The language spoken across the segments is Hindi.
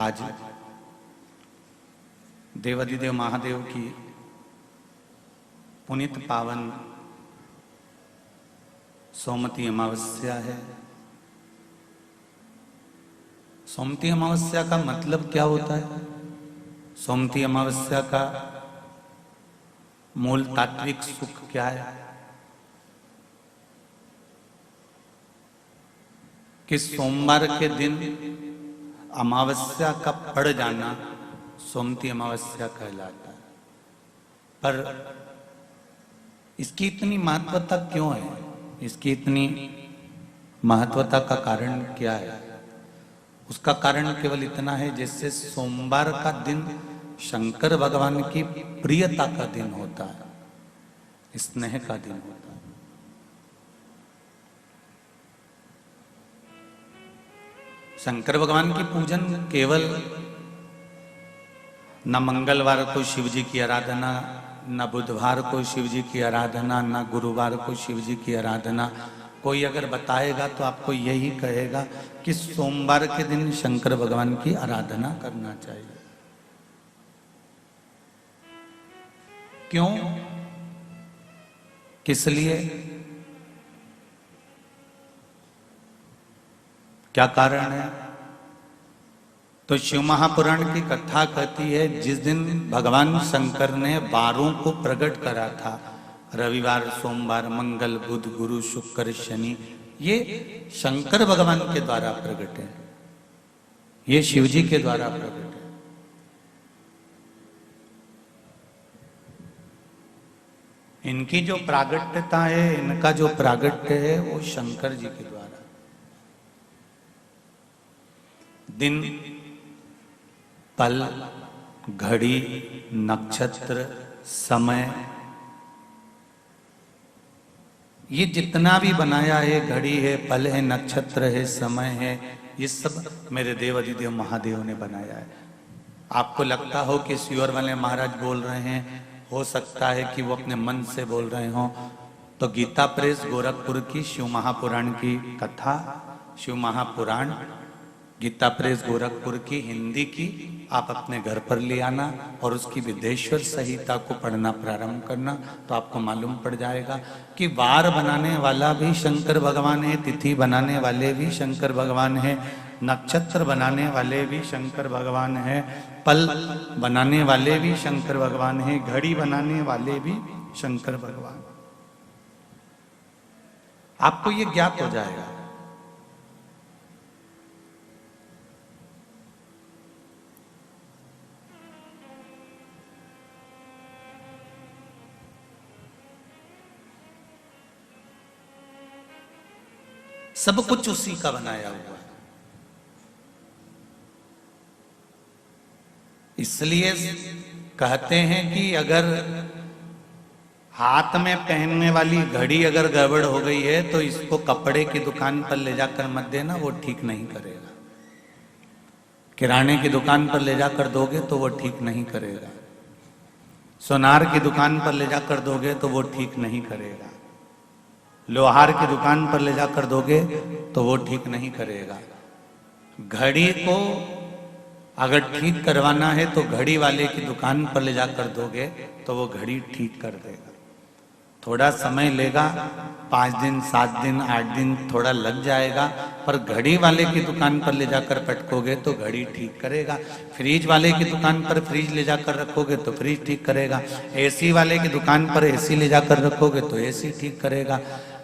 आज देवाधिदेव महादेव की पुनीत पावन सोमवती अमावस्या है। सोमवती अमावस्या का मतलब क्या होता है? सोमवती अमावस्या का मूल तात्विक सुख क्या है? कि सोमवार के दिन अमावस्या का पड़ जाना सोमवती अमावस्या कहलाता है। पर इसकी इतनी महत्वता क्यों है? इसकी इतनी महत्वता का कारण क्या है? उसका कारण केवल इतना है, जैसे सोमवार का दिन शंकर भगवान की प्रियता का दिन होता है, स्नेह का दिन होता है। शंकर भगवान की पूजन केवल न मंगलवार को शिव जी की आराधना, न बुधवार को शिव जी की आराधना, न गुरुवार को शिव जी की आराधना। कोई अगर बताएगा तो आपको यही कहेगा कि सोमवार के दिन शंकर भगवान की आराधना करना चाहिए। क्यों? किस लिए? क्या कारण है? तो शिव महापुराण की कथा कहती है, जिस दिन भगवान शंकर ने वारों को प्रकट करा था, रविवार, सोमवार, मंगल, बुध, गुरु, शुक्र, शनि, ये शंकर भगवान के द्वारा प्रकट है, ये शिव जी के द्वारा प्रकट है। इनकी जो प्रागट्यता है, इनका जो प्रागट्य है, वो शंकर जी के द्वारा। दिन, पल, घड़ी, नक्षत्र, समय, ये जितना भी बनाया है, घड़ी है, पल है, नक्षत्र है, समय है, ये सब मेरे देवाधिदेव महादेव ने बनाया है। आपको लगता हो कि श्योर वाले महाराज बोल रहे हैं, हो सकता है कि वो अपने मन से बोल रहे हो, तो गीता प्रेस गोरखपुर की शिव महापुराण की कथा, शिव महापुराण गीता प्रेस गोरखपुर की हिंदी की आप अपने घर पर ले आना और उसकी विदेश्वर संहिता को पढ़ना प्रारंभ करना, तो आपको मालूम पड़ जाएगा कि वार बनाने वाला भी शंकर भगवान है, तिथि बनाने वाले भी शंकर भगवान है, नक्षत्र बनाने वाले भी शंकर भगवान है, पल बनाने वाले भी शंकर भगवान है, घड़ी बनाने वाले भी शंकर भगवान। आपको ये ज्ञात हो जाएगा। सब कुछ उसी का बनाया हुआ है। इसलिए कहते हैं कि अगर हाथ में पहनने वाली घड़ी अगर गड़बड़ हो गई है तो इसको कपड़े की दुकान पर ले जाकर मत देना, वो ठीक नहीं करेगा। किराने की दुकान पर ले जाकर दोगे तो वो ठीक नहीं करेगा। सोनार की दुकान पर ले जाकर दोगे तो वो ठीक नहीं करेगा। लोहार की दुकान पर ले जाकर दोगे तो वो ठीक नहीं करेगा। घड़ी को अगर ठीक करवाना है तो घड़ी वाले की दुकान पर ले जाकर दोगे तो वो घड़ी ठीक कर देगा। थोड़ा समय लेगा, 5 दिन, 7 दिन, 8 दिन थोड़ा लग जाएगा, पर घड़ी वाले की दुकान पर ले जाकर पटकोगे तो घड़ी ठीक करेगा। फ्रिज वाले की दुकान पर फ्रिज ले जाकर रखोगे तो फ्रिज ठीक करेगा। एसी वाले की दुकान पर एसी ले जाकर रखोगे तो एसी ठीक करेगा।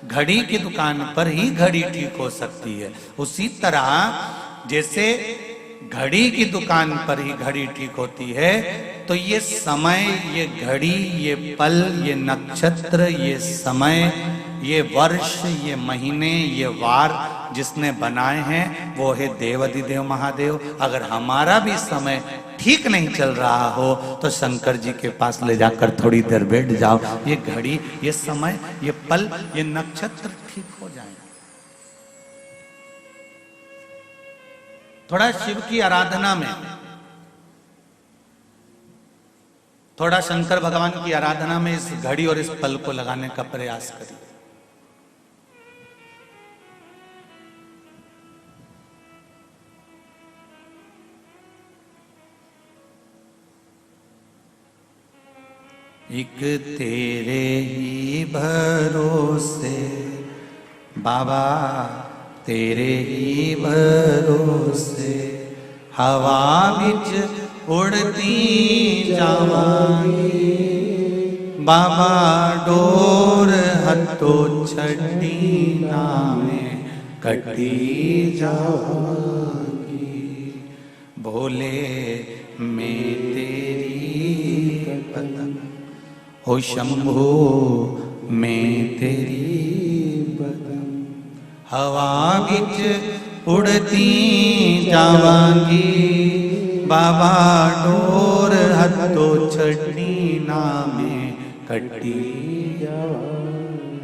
घड़ी की दुकान पर ही घड़ी ठीक हो सकती है। उसी तरह जैसे घड़ी की दुकान पर ही घड़ी ठीक होती है, तो ये समय, ये घड़ी, ये पल, ये नक्षत्र, ये समय, ये वर्ष, ये महीने, ये वार जिसने बनाए हैं वो है देवाधिदेव महादेव। अगर हमारा भी समय ठीक नहीं चल रहा हो तो शंकर जी के पास ले जाकर थोड़ी देर बैठ जाओ, ये घड़ी, ये समय, ये पल, ये नक्षत्र ठीक हो जाएंगे। थोड़ा शिव की आराधना में, थोड़ा शंकर भगवान की आराधना में इस घड़ी और इस पल को लगाने का प्रयास करिए। एक तेरे ही भरोसे बाबा, तेरे ही भरोसे हवा बिच उड़ती जावांगी बाबा, डोर हथो छड़ी नामे कटी जावांगी। भोले मैं तेरी पतंग, हो शंभो मैं तेरी पतंग, हवा बिच उड़ती जावांगी बाबा, डोर हथो छड़ी नामे कटी जावांगी।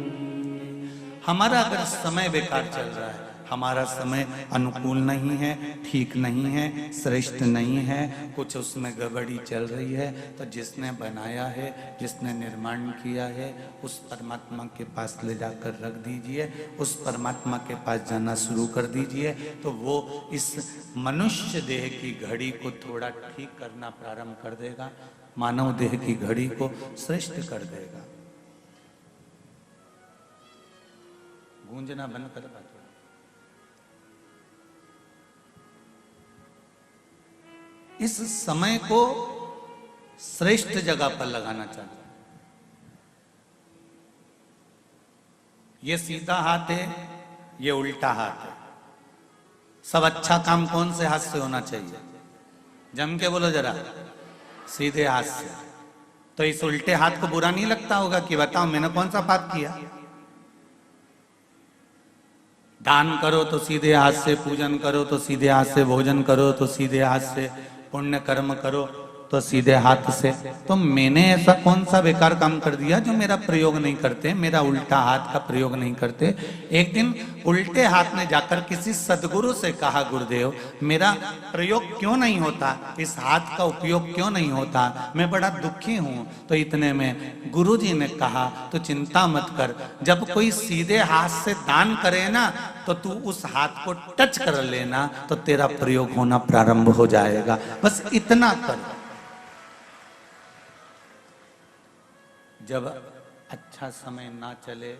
हमारा अगर समय बेकार चल रहा है, हमारा समय अनुकूल नहीं है, ठीक नहीं है, श्रेष्ठ नहीं है, कुछ उसमें गड़बड़ी चल रही है, तो जिसने बनाया है, जिसने निर्माण किया है, उस परमात्मा के पास ले जाकर रख दीजिए, उस परमात्मा के पास जाना शुरू कर दीजिए, तो वो इस मनुष्य देह की घड़ी को थोड़ा ठीक करना प्रारंभ कर देगा, मानव देह की घड़ी को श्रेष्ठ कर देगा। गूंजना बंद कर बात। इस समय को श्रेष्ठ जगह पर लगाना चाहिए। ये सीधा हाथ है, ये उल्टा हाथ है। सब अच्छा काम कौन से हाथ से होना चाहिए? जम के बोलो जरा, सीधे हाथ से। तो इस उल्टे हाथ को बुरा नहीं लगता होगा कि बताओ मैंने कौन सा पाप किया? दान करो तो सीधे हाथ से, पूजन करो तो सीधे हाथ से, भोजन करो तो सीधे हाथ से, पुण्य कर्म करो तो सीधे हाथ से। तो मैंने ऐसा कौन सा बेकार काम कर दिया जो मेरा प्रयोग नहीं करते, मेरा उल्टा हाथ का प्रयोग नहीं करते? एक दिन उल्टे हाथ ने जाकर किसी सदगुरु से कहा, गुरुदेव मेरा प्रयोग क्यों नहीं होता, इस हाथ का उपयोग क्यों नहीं होता, मैं बड़ा दुखी हूं। तो इतने में गुरु जी ने कहा, तो चिंता मत कर, जब कोई सीधे हाथ से दान करे ना, तो तू उस हाथ को टच कर लेना, तो तेरा प्रयोग होना प्रारंभ हो जाएगा। बस इतना कर। जब अच्छा समय ना चले,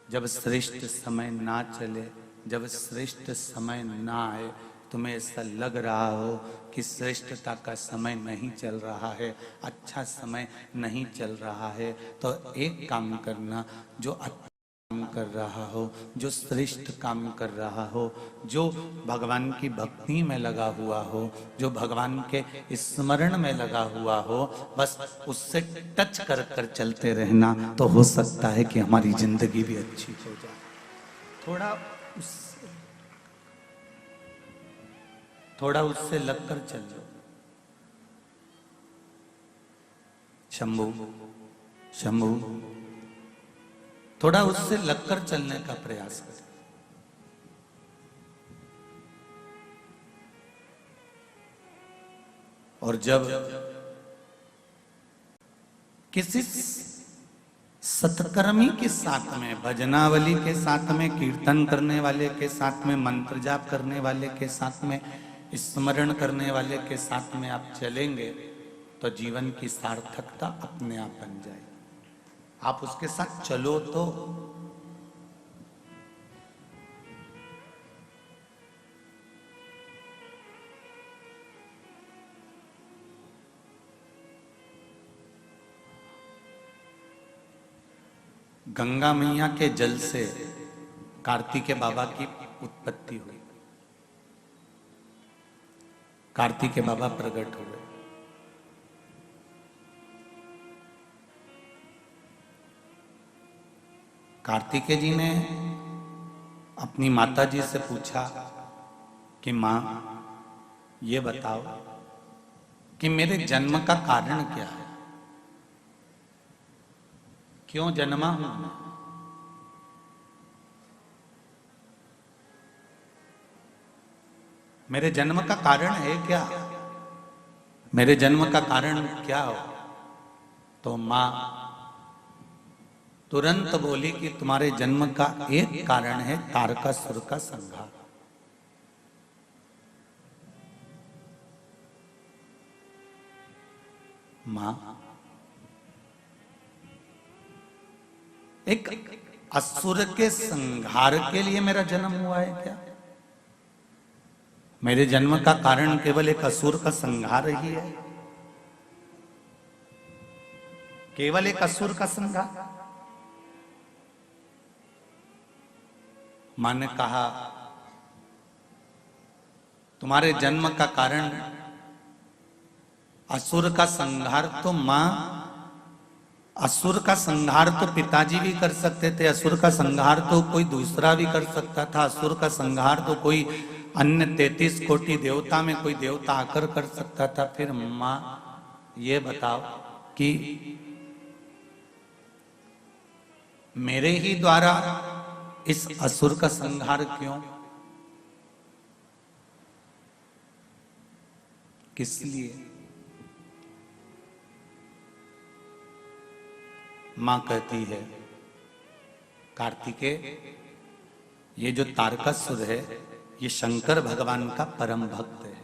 जब श्रेष्ठ समय ना चले, जब श्रेष्ठ समय ना आए, तुम्हें ऐसा लग रहा हो कि श्रेष्ठता का समय नहीं चल रहा है, अच्छा समय नहीं चल रहा है, तो एक काम करना, जो अच्छा काम कर रहा हो, जो श्रेष्ठ काम कर रहा हो, जो भगवान की भक्ति में लगा हुआ हो, जो भगवान के स्मरण में लगा हुआ हो, बस उससे टच कर कर चलते रहना, तो हो सकता है कि हमारी जिंदगी भी अच्छी हो जाए। थोड़ा उससे लगकर चल लो। शंभू शंभू, थोड़ा उससे लगकर चलने का प्रयास करें। और जब किसी सत्कर्मी के साथ में, भजनावली के साथ में, कीर्तन करने वाले के साथ में, मंत्र जाप करने वाले के साथ में, स्मरण करने वाले के साथ में आप चलेंगे, तो जीवन की सार्थकता अपने आप बन जाएगी। आप उसके साथ चलो तो। गंगा मैया के जल से कार्तिकेय बाबा की उत्पत्ति हुई, कार्तिकेय बाबा प्रकट हुए। कार्तिकेय जी ने अपनी माता जी से पूछा कि मां, ये बताओ कि मेरे जन्म का कारण क्या है, क्यों जन्मा हूं मैं? मेरे जन्म का कारण है क्या? मेरे जन्म का कारण क्या हो? तो मां तुरंत बोली कि तुम्हारे जन्म का एक कारण है तारकासुर का संहार। मां एक असुर के संहार के लिए मेरा जन्म हुआ है क्या? मेरे जन्म का कारण केवल एक असुर का संहार ही है? केवल एक असुर का संहार? मां ने कहा तुम्हारे जन्म का कारण असुर का संहार तो मां, असुर का संहार तो पिताजी भी कर सकते थे, असुर का संहार तो कोई दूसरा भी कर सकता था, असुर का संहार तो कोई अन्य 33 कोटि देवता में कोई देवता आकर कर सकता था। फिर मां ये बताओ कि मेरे ही द्वारा इस असुर का संहार क्यों, किस लिए? मां कहती है कार्तिकेय, ये जो तारकासुर है ये शंकर भगवान का परम भक्त है।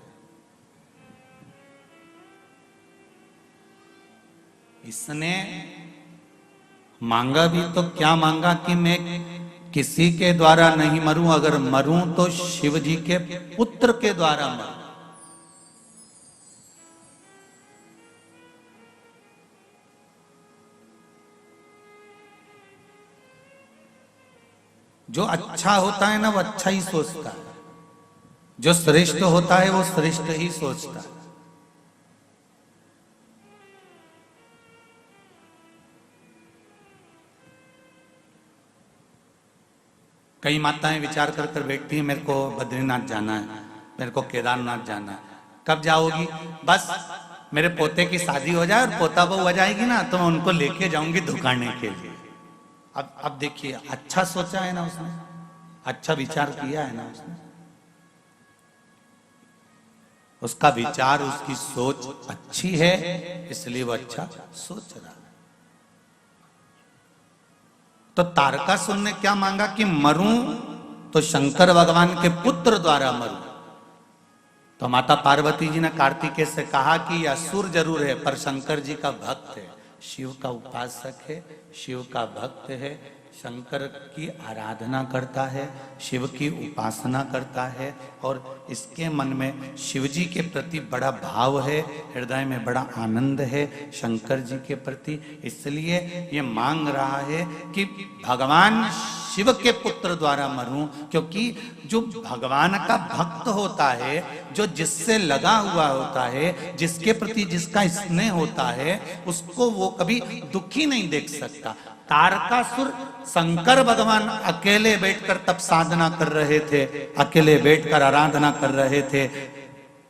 इसने मांगा भी तो क्या मांगा कि मैं किसी के द्वारा नहीं मरूं, अगर मरूं तो शिव जी के पुत्र के द्वारा मरूं। जो अच्छा होता है ना वो अच्छा ही सोचता है, जो श्रेष्ठ होता है वो श्रेष्ठ ही सोचता है। कई माताएं विचार कर कर बैठती हैं मेरे को बद्रीनाथ जाना है, मेरे को केदारनाथ जाना है। कब जाओगी? बस मेरे पोते की शादी हो जाए और पोता बहू आ जाएगी ना तो मैं उनको लेके जाऊंगी धुकाने के लिए। अब देखिए, अच्छा सोचा है ना उसने, अच्छा विचार किया है ना उसने, उसका विचार उसकी सोच अच्छी है इसलिए वो अच्छा सोच रहा है। तो तारकासुर ने क्या मांगा कि मरूं तो शंकर भगवान के पुत्र द्वारा मरूं। तो माता पार्वती जी ने कार्तिकेय से कहा कि यह असुर जरूर है पर शंकर जी का भक्त है, शिव का उपासक है, शिव का भक्त है, शंकर की आराधना करता है, शिव की उपासना करता है और इसके मन में शिव जी के प्रति बड़ा भाव है, हृदय में बड़ा आनंद है शंकर जी के प्रति। इसलिए ये मांग रहा है कि भगवान शिव के पुत्र द्वारा मरूं, क्योंकि जो भगवान का भक्त होता है, जो जिससे लगा हुआ होता है, जिसके प्रति जिसका स्नेह होता है, उसको वो कभी दुखी नहीं देख सकता। तारकासुर शंकर भगवान अकेले बैठकर तप साधना कर रहे थे, अकेले बैठकर आराधना कर रहे थे,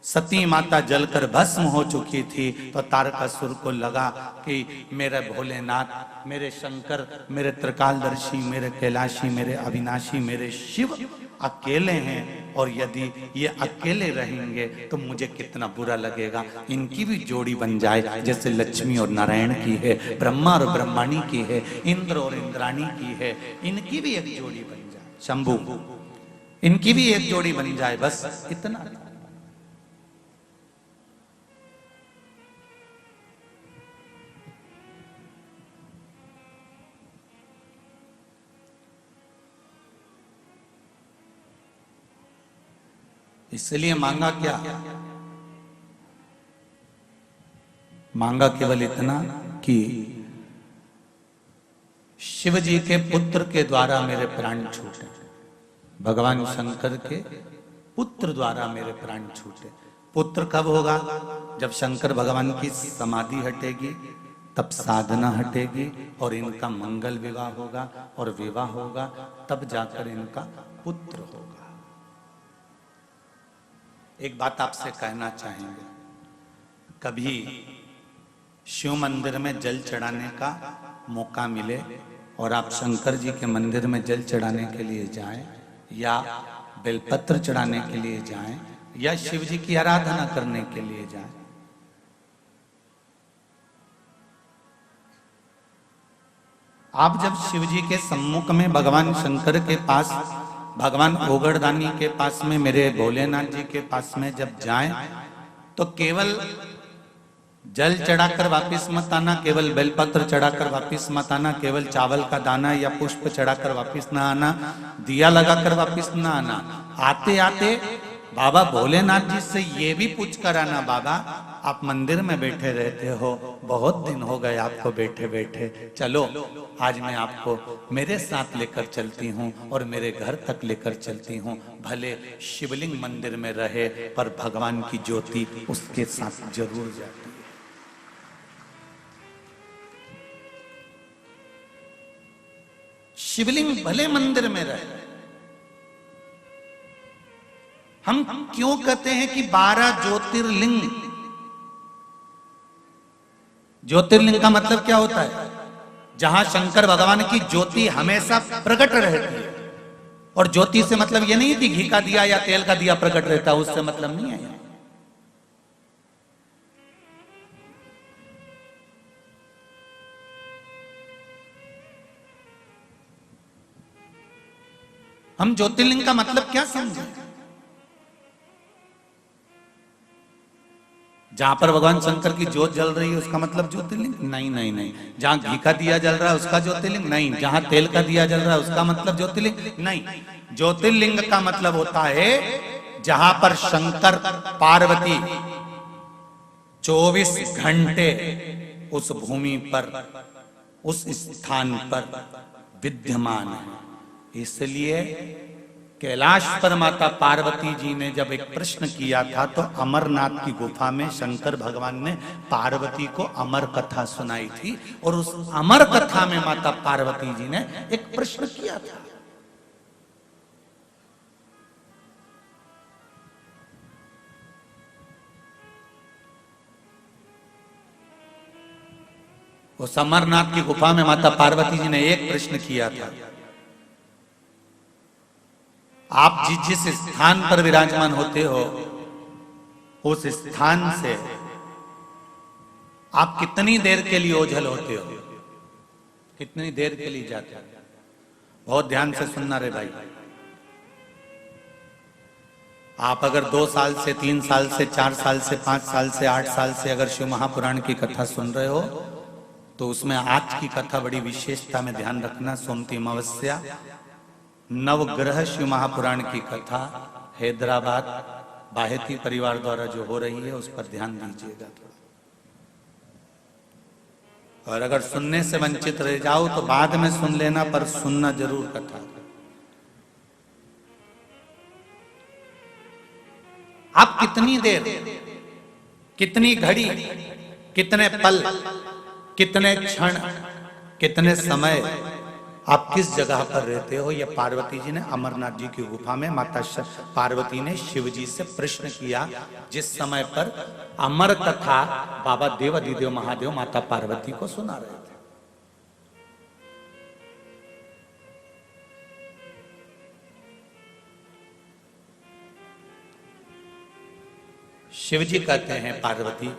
सती माता जलकर भस्म हो चुकी थी। तो तारकासुर को लगा कि मेरे भोलेनाथ, मेरे शंकर, मेरे त्रिकालदर्शी, मेरे कैलाशी, मेरे अविनाशी, मेरे शिव अकेले हैं और यदि ये अकेले रहेंगे तो मुझे कितना बुरा लगेगा। इनकी भी जोड़ी बन जाए, जैसे लक्ष्मी और नारायण की है, ब्रह्मा और ब्रह्माणी की है, इंद्र और इंद्राणी की है, इनकी भी एक जोड़ी बन जाए, शंभु, इनकी भी एक जोड़ी बन जाए, बस इतना। इसलिए मांगा क्या? मांगा केवल इतना कि शिव जी के पुत्र के द्वारा मेरे प्राण छूटे, भगवान शंकर के पुत्र द्वारा मेरे प्राण छूटे। पुत्र कब होगा? जब शंकर भगवान की समाधि हटेगी, तब साधना हटेगी और इनका मंगल विवाह होगा, और विवाह होगा तब जाकर इनका पुत्र होगा। एक बात आपसे कहना चाहेंगे, कभी शिव मंदिर में जल चढ़ाने का मौका मिले और आप शंकर जी के मंदिर में जल चढ़ाने के लिए जाएं, या बेलपत्र चढ़ाने के लिए जाएं, या शिव जी की आराधना करने के लिए जाएं, आप जब शिव जी के सम्मुख में भगवान शंकर के पास, भगवान ओगड़दानी के पास में, मेरे भोलेनाथ जी के पास में जब जाएं, तो केवल जल चढ़ाकर वापिस मत आना, केवल बेलपत्र चढ़ाकर वापिस मत आना, केवल चावल का दाना या पुष्प चढ़ाकर वापिस ना आना, दिया लगाकर वापिस ना आना। आते आते बाबा भोलेनाथ जी से ये भी पूछ कर आना, बाबा आप मंदिर में बैठे रहते हो, बहुत दिन हो गए आपको बैठे बैठे, चलो आज मैं आपको मेरे साथ लेकर चलती हूँ और मेरे घर तक लेकर चलती हूँ। भले शिवलिंग मंदिर में रहे पर भगवान की ज्योति उसके साथ जरूर जाती है। शिवलिंग भले मंदिर में रहे। हम क्यों कहते हैं कि 12 ज्योतिर्लिंग? ज्योतिर्लिंग का मतलब क्या होता है? जहां शंकर भगवान की ज्योति हमेशा प्रकट रहती है। और ज्योति से मतलब ये नहीं कि घी का दिया या तेल का दिया प्रकट रहता है, उससे मतलब नहीं है। हम ज्योतिर्लिंग का मतलब क्या समझे? जहां पर भगवान शंकर की ज्योत जल रही है उसका मतलब ज्योतिर्लिंग? नहीं नहीं नहीं। जहां घी का दिया जल रहा है उसका ज्योतिर्लिंग? नहीं। जहां तेल का दिया जल रहा है उसका मतलब ज्योतिर्लिंग? नहीं। ज्योतिर्लिंग का मतलब होता है जहां पर शंकर पार्वती 24 घंटे उस भूमि पर, उस स्थान पर विद्यमान है। इसलिए कैलाश पर माता पार्वती जी ने जब एक प्रश्न किया था तो अमरनाथ की गुफा में शंकर भगवान ने पार्वती को अमर कथा सुनाई थी और उस अमर कथा में माता पार्वती जी ने एक प्रश्न किया था। उस अमरनाथ की गुफा में माता पार्वती जी ने एक प्रश्न किया था, आप जिस स्थान पर विराजमान होते हो उस स्थान से आप कितनी देर के लिए ओझल होते हो, कितनी देर के लिए जाते हो? बहुत ध्यान से सुनना रे भाई। आप अगर 2 साल से 3 साल से 4 साल से 5 साल से 8 साल से अगर शिव महापुराण की कथा सुन रहे हो तो उसमें आज की कथा बड़ी विशेषता में ध्यान रखना। सोमती अमावस्या नवग्रह शिव महापुराण की कथा हैदराबाद बाहेती परिवार द्वारा जो हो रही है उस पर ध्यान दीजिएगा। और अगर सुनने से वंचित रह जाओ तो बाद में सुन लेना, पर सुनना जरूर कथा। आप कितनी देर, कितनी घड़ी, कितने पल, कितने क्षण, कितने समय आप किस जगह पर रहते हो, यह पार्वती जी ने अमरनाथ जी की गुफा में माता पार्वती ने शिव जी से प्रश्न किया, जिस समय पर अमर कथा बाबा देवाधिदेव महादेव माता पार्वती को सुना रहे थे। शिव जी कहते हैं पार्वती,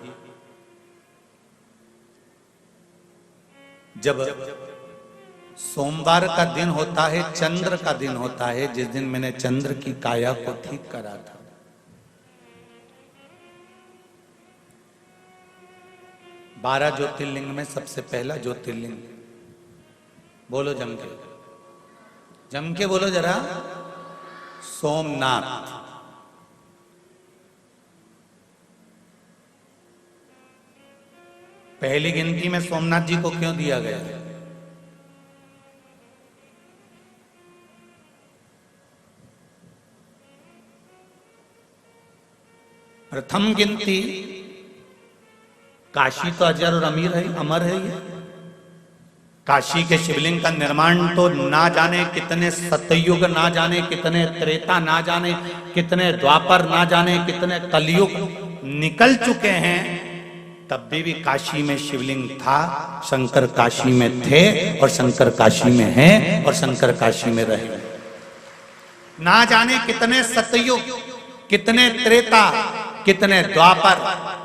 जब सोमवार का दिन होता है, चंद्र का दिन होता है, जिस दिन मैंने चंद्र की काया को ठीक करा था, 12 ज्योतिर्लिंग में सबसे पहला ज्योतिर्लिंग, बोलो जम के, जम के बोलो जरा, सोमनाथ। पहली गिनती में सोमनाथ जी को क्यों दिया गया? प्रथम गिनती काशी तो अजर और अमीर है, अमर है। ये काशी के शिवलिंग का निर्माण तो ना जाने कितने सतयुग, ना जाने कितने त्रेता, ना जाने कितने द्वापर, ना जाने कितने कलयुग निकल चुके हैं, तब भी काशी में शिवलिंग था। शंकर काशी में थे और शंकर काशी में हैं और शंकर काशी में रहे। ना जाने कितने सतयुग, कितने त्रेता, कितने द्वापर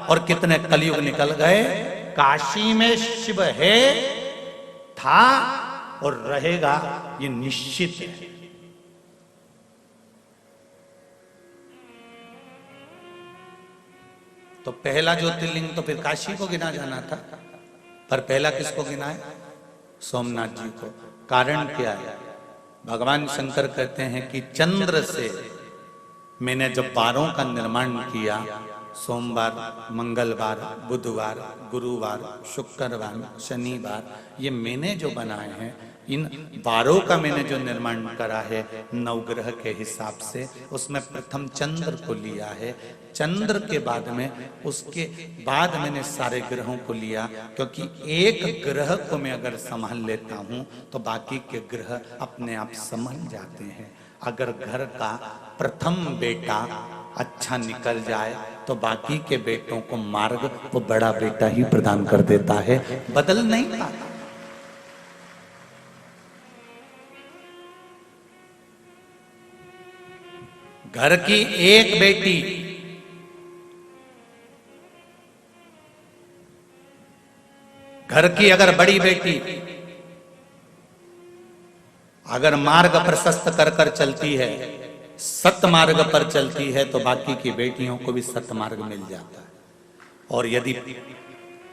और कितने कलयुग निकल गए, काशी में शिव है, था और रहेगा, ये निश्चित है। तो तो पहला ज्योतिर्लिंग तो फिर काशी को गिना जाना था, पर पहला किसको गिना है? सोमनाथ जी को। कारण क्या है? भगवान शंकर कहते हैं कि चंद्र से मैंने जब वारों का निर्माण किया, सोमवार, मंगलवार, बुधवार, गुरुवार, शुक्रवार, शनिवार, ये मैंने जो बनाए हैं, इन वारों का मैंने जो निर्माण करा है नवग्रह के हिसाब से, उसमें प्रथम चंद्र को लिया है, चंद्र के बाद में उसके बाद मैंने सारे ग्रहों को लिया, क्योंकि एक ग्रह को मैं अगर संभाल लेता हूं तो बाकी के ग्रह अपने आप संभल जाते हैं। अगर घर का प्रथम बेटा अच्छा निकल जाए तो बाकी के बेटों को मार्ग वो बड़ा बेटा ही प्रदान कर देता है, बदल नहीं पाता। घर की एक बेटी घर की अगर बड़ी बेटी अगर मार्ग प्रशस्त कर कर चलती है, सत मार्ग पर चलती है, तो बाकी की बेटियों को भी सत मार्ग मिल जाता है। और यदि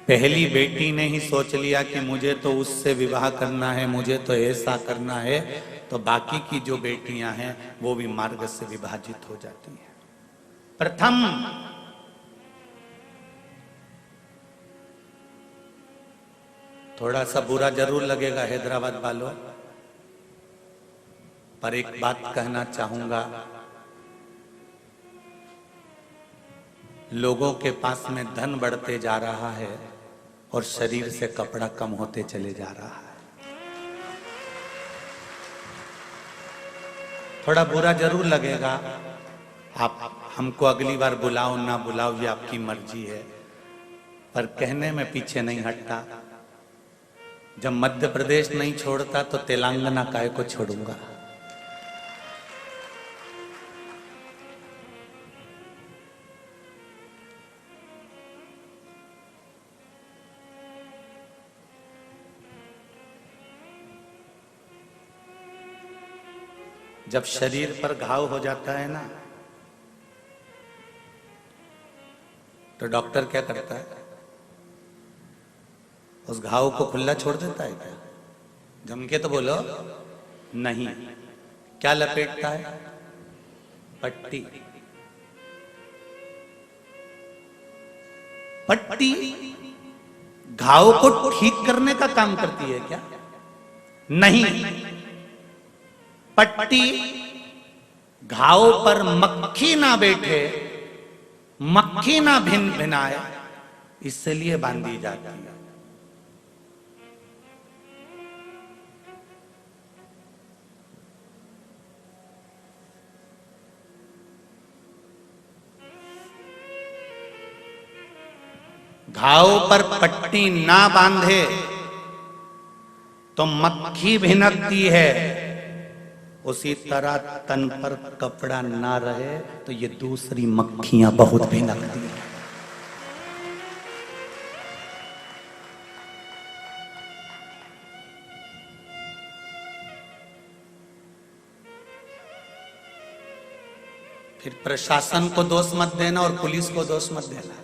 पहली बेटी ने ही सोच लिया कि मुझे तो उससे विवाह करना है, मुझे तो ऐसा करना है, तो बाकी की जो बेटियां हैं वो भी मार्ग से विभाजित हो जाती हैं। प्रथम थोड़ा सा बुरा जरूर लगेगा हैदराबाद वालों, पर एक बात कहना चाहूंगा, लोगों के पास में धन बढ़ते जा रहा है और शरीर से कपड़ा कम होते चले जा रहा है। थोड़ा बुरा जरूर लगेगा, आप हमको अगली बार बुलाओ ना बुलाओ ये आपकी मर्जी है, पर कहने में पीछे नहीं हटता। जब मध्य प्रदेश नहीं छोड़ता तो तेलंगाना काय को छोड़ूंगा। जब शरीर पर घाव हो जाता है ना, तो डॉक्टर क्या करता है? उस घाव को खुला छोड़ देता है क्या? जम के तो बोलो नहीं। क्या लपेटता है? पट्टी। पट्टी घाव को ठीक करने का काम करती है क्या? नहीं। पट्टी घाव पर मक्खी ना बैठे, मक्खी ना भिन भिनाए, इसलिए बांधी जाती है। घाव पर पट्टी ना बांधे तो मक्खी भिनकती है, उसी तरह तन पर कपड़ा ना रहे तो ये दूसरी मक्खियां बहुत भिनकती हैं। फिर प्रशासन को दोष मत देना और पुलिस को दोष मत देना।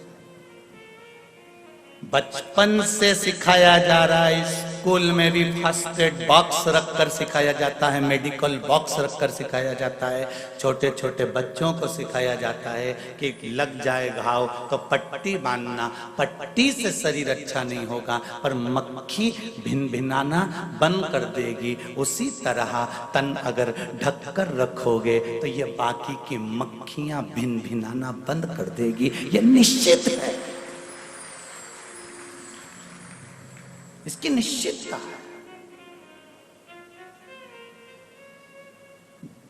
बचपन से सिखाया जा रहा है, स्कूल में भी फर्स्ट एड बॉक्स रखकर सिखाया जाता है, मेडिकल बॉक्स रखकर सिखाया जाता है, छोटे छोटे बच्चों को सिखाया जाता है कि लग जाए घाव तो पट्टी बांधना, पट्टी से शरीर अच्छा नहीं होगा, पर मक्खी भिन भिनाना बंद कर देगी। उसी तरह तन अगर ढककर रखोगे तो ये बाकी की मक्खियां भिन भिनाना बंद कर देगी, ये निश्चित है, इसकी निश्चितता है।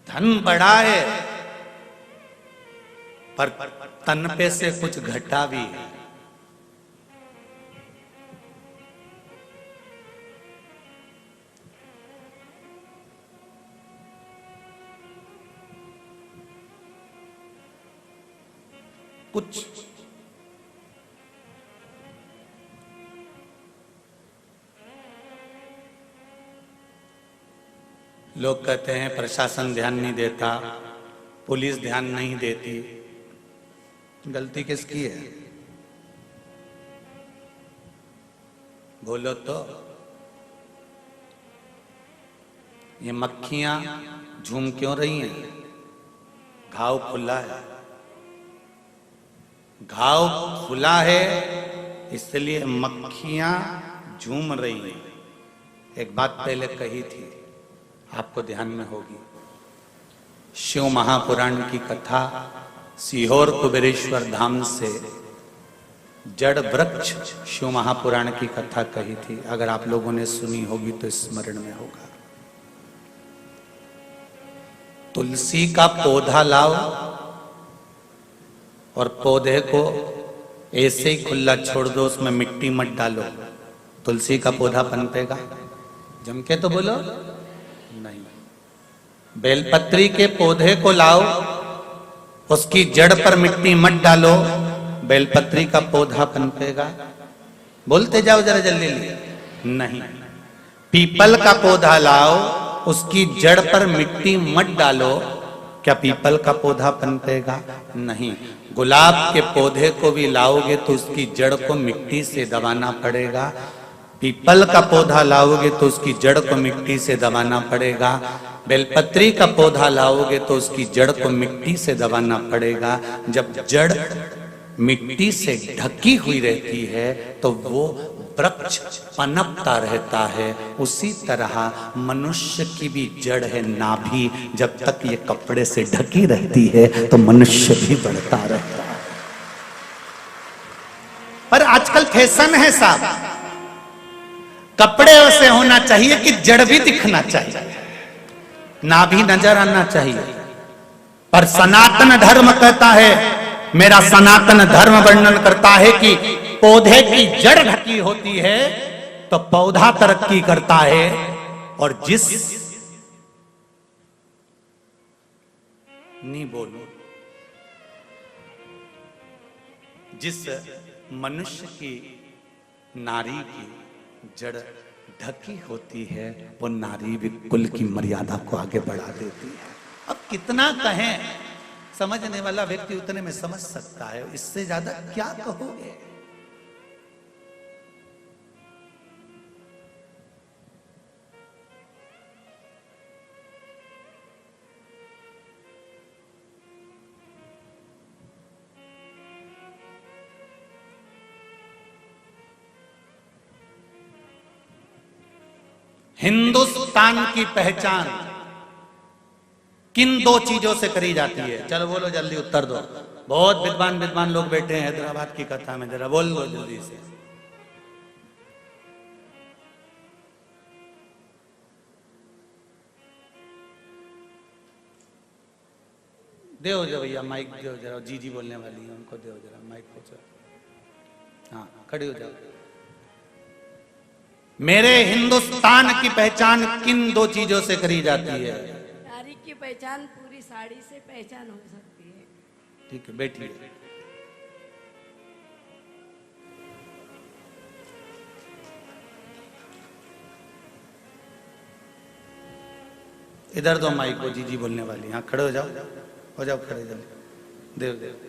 धन बढ़ा है पर तन पे से कुछ घटा भी है। कुछ लोग कहते हैं प्रशासन ध्यान नहीं देता, पुलिस ध्यान नहीं देती। गलती किसकी है? बोलो तो। ये मक्खियां झूम क्यों रही हैं? घाव खुला है। घाव खुला है इसलिए मक्खियां झूम रही हैं। एक बात पहले कही थी, आपको ध्यान में होगी। शिव महापुराण की कथा सीहोर कुबेरेश्वर धाम से जड़ वृक्ष शिव महापुराण की कथा कही थी। अगर आप लोगों ने सुनी होगी तो स्मरण में होगा। तुलसी का पौधा लाओ और पौधे को ऐसे ही खुला छोड़ दो, उसमें मिट्टी मत डालो, तुलसी का पौधा पनपेगा? जम के तो बोलो नहीं। बेलपत्री के पौधे को लाओ, उसकी जड़ पर मिट्टी मत डालो, बेलपत्री का पौधा पनपेगा? बोलते जाओ जरा जल्दी नहीं। पीपल का पौधा लाओ, उसकी जड़ पर मिट्टी मत डालो, क्या पीपल का पौधा पनपेगा? नहीं। गुलाब के पौधे को भी लाओगे तो उसकी जड़ को मिट्टी से दबाना पड़ेगा। पीपल का पौधा लाओगे तो उसकी जड़ को मिट्टी से दबाना पड़ेगा। बेलपत्री का पौधा लाओगे तो उसकी जड़ को मिट्टी से दबाना पड़ेगा। जब जड़ मिट्टी से ढकी हुई रहती है तो वो वृक्ष पनपता रहता है। उसी तरह मनुष्य की भी जड़ है नाभि, जब तक ये कपड़े से ढकी रहती है तो मनुष्य भी बढ़ता रहता है। पर आजकल फैशन है साहब, कपड़े वैसे होना चाहिए कि जड़ भी दिखना चाहिए, नाभि नजर आना चाहिए। पर सनातन धर्म कहता है, मेरा सनातन धर्म वर्णन करता है कि पौधे की जड़ ढकी होती है तो पौधा तरक्की करता है। और जिस नहीं बोलूं, जिस मनुष्य की नारी की जड़ ढकी होती है वो नारी भी कुल की मर्यादा को आगे बढ़ा देती है। अब कितना कहें, समझने वाला व्यक्ति उतने में समझ सकता है, इससे ज्यादा क्या कहोगे? हिंदुस्तान की पहचान किन दो चीजों से करी जाती है? चलो बोलो जल्दी उत्तर दो। बहुत विद्वान विद्वान लोग बैठे हैं हैदराबाद की कथा में, जरा बोल दो जल्दी से। दो जो भैया माइक दो जरा, जी बोलने वाली है उनको दो जरा माइक को। हाँ खड़ी हो जाओ। मेरे हिंदुस्तान की पहचान किन दो चीजों से करी जाती है? नारी की पहचान पूरी साड़ी से पहचान हो सकती है। ठीक है बैठिए। इधर दो माइक को, जी बोलने वाली। हाँ खड़े हो जाओ, हो जाओ खड़े जल्दी। देव देव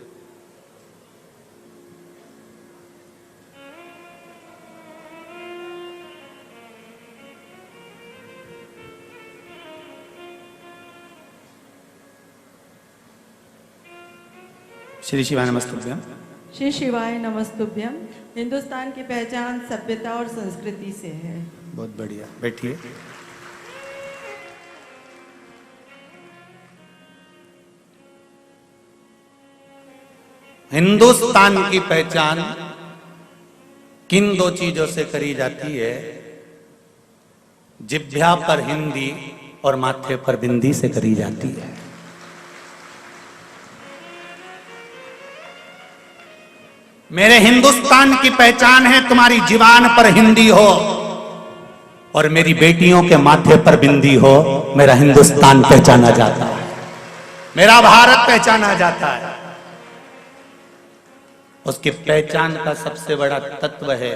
श्री शिवाय नमस्तुभ्यम। श्री शिवाय नमस्तुभ्यम। हिंदुस्तान की पहचान सभ्यता और संस्कृति से है। बहुत बढ़िया, बैठिए। हिंदुस्तान की पहचान किन दो चीजों से करी जाती है? जिह्वा पर हिंदी और माथे पर बिंदी से करी जाती है। मेरे हिंदुस्तान की पहचान है तुम्हारी जीवान पर हिंदी हो और मेरी बेटियों के माथे पर बिंदी हो। मेरा हिंदुस्तान पहचाना जाता है, मेरा भारत पहचाना जाता है। उसकी पहचान का सबसे बड़ा तत्व है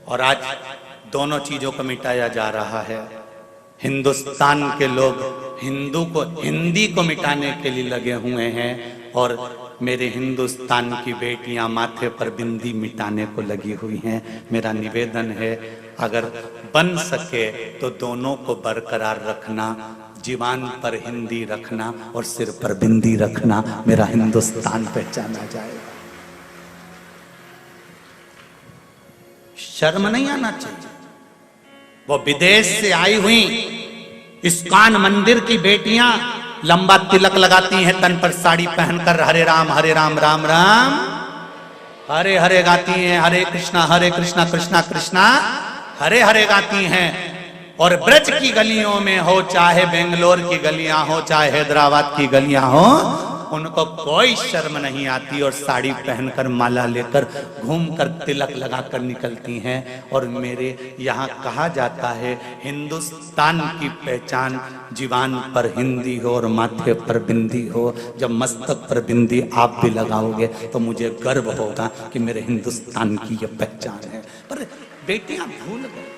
और आज दोनों चीजों को मिटाया जा रहा है। हिंदुस्तान के लोग हिंदी को मिटाने के लिए लगे हुए हैं और मेरे हिंदुस्तान की बेटियां माथे पर बिंदी मिटाने को लगी हुई हैं। मेरा निवेदन है, अगर बन सके तो दोनों को बरकरार रखना, जीवान पर हिंदी रखना और सिर पर बिंदी रखना। मेरा हिंदुस्तान पहचाना जाएगा। शर्म नहीं आना चाहिए। वो विदेश से आई हुई इस्कॉन मंदिर की बेटियां लंबा तिलक लगाती हैं, तन पर साड़ी पहनकर हरे राम राम राम हरे हरे गाती हैं, हरे कृष्णा कृष्णा कृष्णा हरे हरे गाती हैं। और ब्रज की गलियों में हो, चाहे बेंगलोर की गलियां हो, चाहे हैदराबाद की गलियां हो, उनको कोई शर्म नहीं आती और साड़ी पहनकर माला लेकर घूमकर तिलक लगाकर निकलती हैं। और मेरे यहाँ कहा जाता है, हिंदुस्तान की पहचान जीवान पर हिंदी हो और माथे पर बिंदी हो। जब मस्तक पर बिंदी आप भी लगाओगे तो मुझे गर्व होगा कि मेरे हिंदुस्तान की यह पहचान है। पर बेटियां भूल गई,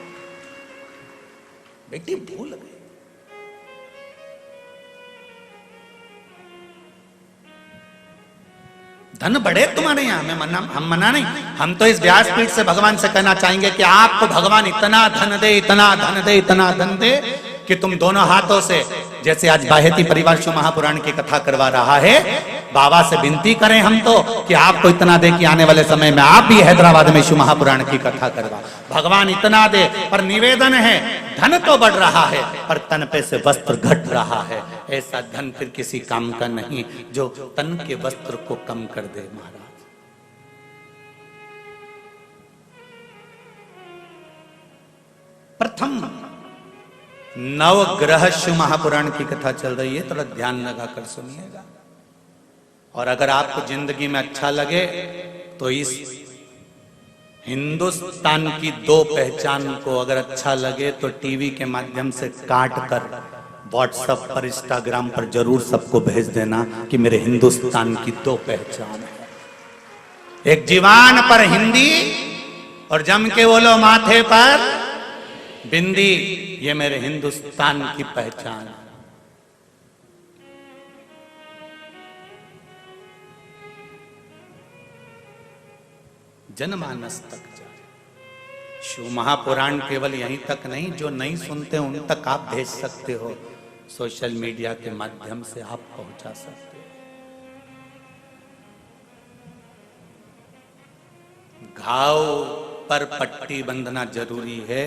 बेटी भूल गई। धन बढ़े तुम्हारे यहाँ, हम मना नहीं। हम तो इस व्यासपीठ से भगवान से कहना चाहेंगे कि आपको भगवान इतना धन दे, इतना धन दे, इतना धन दे कि तुम दोनों हाथों से, जैसे आज बाहेती परिवार शिव महापुराण की कथा करवा रहा है, बाबा से विनती करें हम तो कि आपको इतना दे कि आने वाले समय में आप भी हैदराबाद में शिव महापुराण की कथा करवा। भगवान इतना दे, पर निवेदन है, धन तो बढ़ रहा है पर तन पे से वस्त्र घट रहा है। ऐसा धन फिर किसी काम का नहीं जो तन के वस्त्र को कम कर दे। महाराज, प्रथम नवग्रह शिव महापुराण की कथा चल रही है, थोड़ा ध्यान लगाकर सुनिएगा। और अगर आपको जिंदगी में अच्छा लगे तो इस हिंदुस्तान की दो पहचान को अगर अच्छा लगे तो टीवी के माध्यम से काट कर व्हाट्सएप पर, इंस्टाग्राम पर जरूर सबको भेज देना कि मेरे हिंदुस्तान की दो पहचान है। एक जीवान पर हिंदी और जम के बोलो माथे पर बिंदी। ये मेरे हिंदुस्तान की पहचान है। जनमानस तक जाए। शिव महापुराण केवल यहीं तक नहीं, जो नहीं सुनते उन तक आप भेज सकते हो, सोशल मीडिया के माध्यम से आप पहुंचा सकते हो। घाव पर पट्टी बंधना जरूरी है,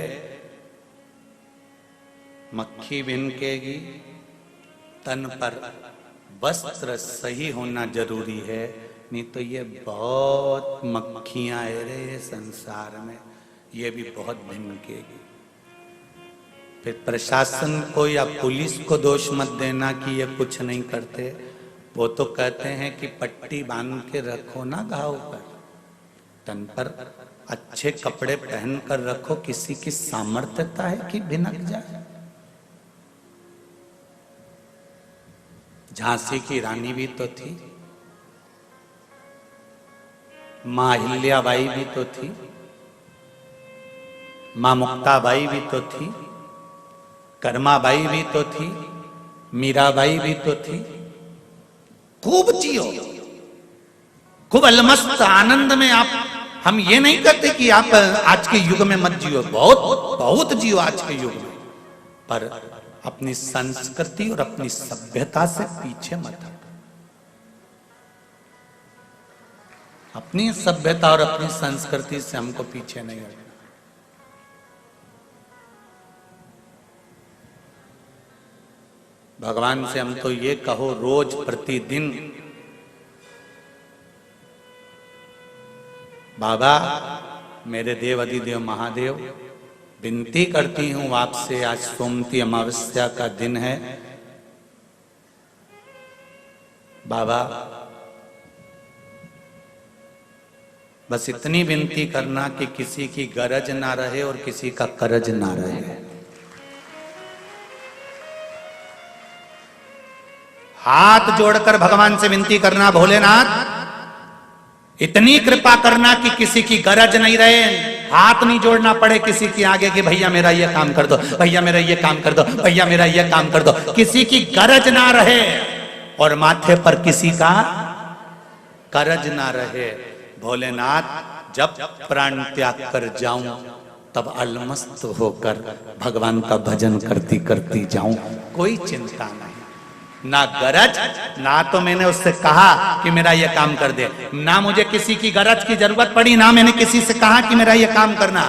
मक्खी भिनकेगी, तन पर वस्त्र सही होना जरूरी है, नहीं तो ये बहुत मक्खियां है रे संसार में, ये भी बहुत भिनकेगी। फिर प्रशासन को या पुलिस को दोष मत देना कि ये कुछ नहीं करते। वो तो कहते हैं कि पट्टी बांध के रखो ना घाव पर, तन पर अच्छे कपड़े पहन कर रखो। किसी की सामर्थ्यता है कि भिनक जाए। झांसी की रानी भी तो थी, मां अहिल्याबाई भी तो थी, मां मुक्ताबाई भी तो थी, कर्माबाई भी तो थी, मीराबाई भी तो थी। खूब जियो, खूब अलमस्त आनंद में आप। हम ये नहीं कहते कि आप आज के युग में मत जियो, बहुत बहुत जियो आज के युग में, पर अपनी संस्कृति और अपनी सभ्यता से पीछे मत हटो। अपनी सभ्यता और अपनी संस्कृति से हमको पीछे नहीं हटना। भगवान से हम तो ये कहो, रोज प्रतिदिन बाबा मेरे देव अधिदेव महादेव, विनती करती हूं आपसे, आज सोमती अमावस्या का दिन है। बाबा बस इतनी विनती करना कि किसी की गरज ना रहे और किसी का करज ना रहे। हाथ जोड़कर भगवान से विनती करना, भोलेनाथ इतनी कृपा करना कि किसी की गरज नहीं रहे, हाथ नहीं जोड़ना पड़े किसी के आगे कि भैया मेरा ये काम कर दो, भैया मेरा ये काम कर दो, भैया मेरा ये काम कर दो। किसी की गरज ना रहे और माथे पर किसी का करज ना रहे। भोलेनाथ जब प्राण त्याग कर जाऊं तब अलमस्त होकर भगवान का भजन करती करती जाऊं, कोई चिंता नहीं। ना गरज, ना तो मैंने उससे कहा कि मेरा ये काम कर दे, ना मुझे किसी की गरज की जरूरत पड़ी, ना मैंने किसी से कहा कि मेरा ये काम करना।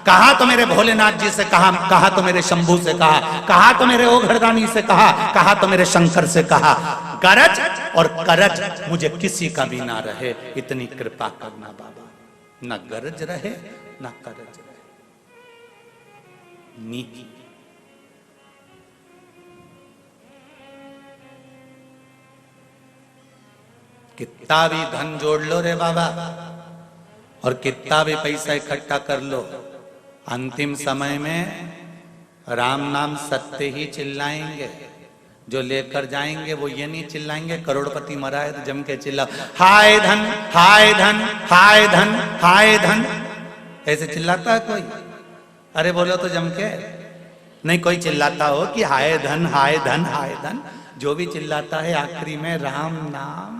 कहा तो मेरे भोलेनाथ जी से कहा तो मेरे शंभू से कहा तो मेरे ओघरदानी से कहा तो मेरे शंकर से कहा। गरज और करज मुझे किसी का भी ना रहे, इतनी कृपा करना बाबा। ना गरज रहे ना करज रहे। नीति कितना भी धन जोड़ लो रे बाबा और कितना भी पैसा इकट्ठा कर लो, अंतिम समय में राम नाम सत्य ही चिल्लाएंगे। जो लेकर जाएंगे वो ये नहीं चिल्लाएंगे करोड़पति मरा है तो जम के चिल्लाओ हाय धन हाय धन हाय धन हाय धन, ऐसे चिल्लाता है कोई? अरे बोलो तो जम के। नहीं कोई चिल्लाता हो कि हाय धन हाय धन हाय धन। जो भी चिल्लाता है आखिरी में राम नाम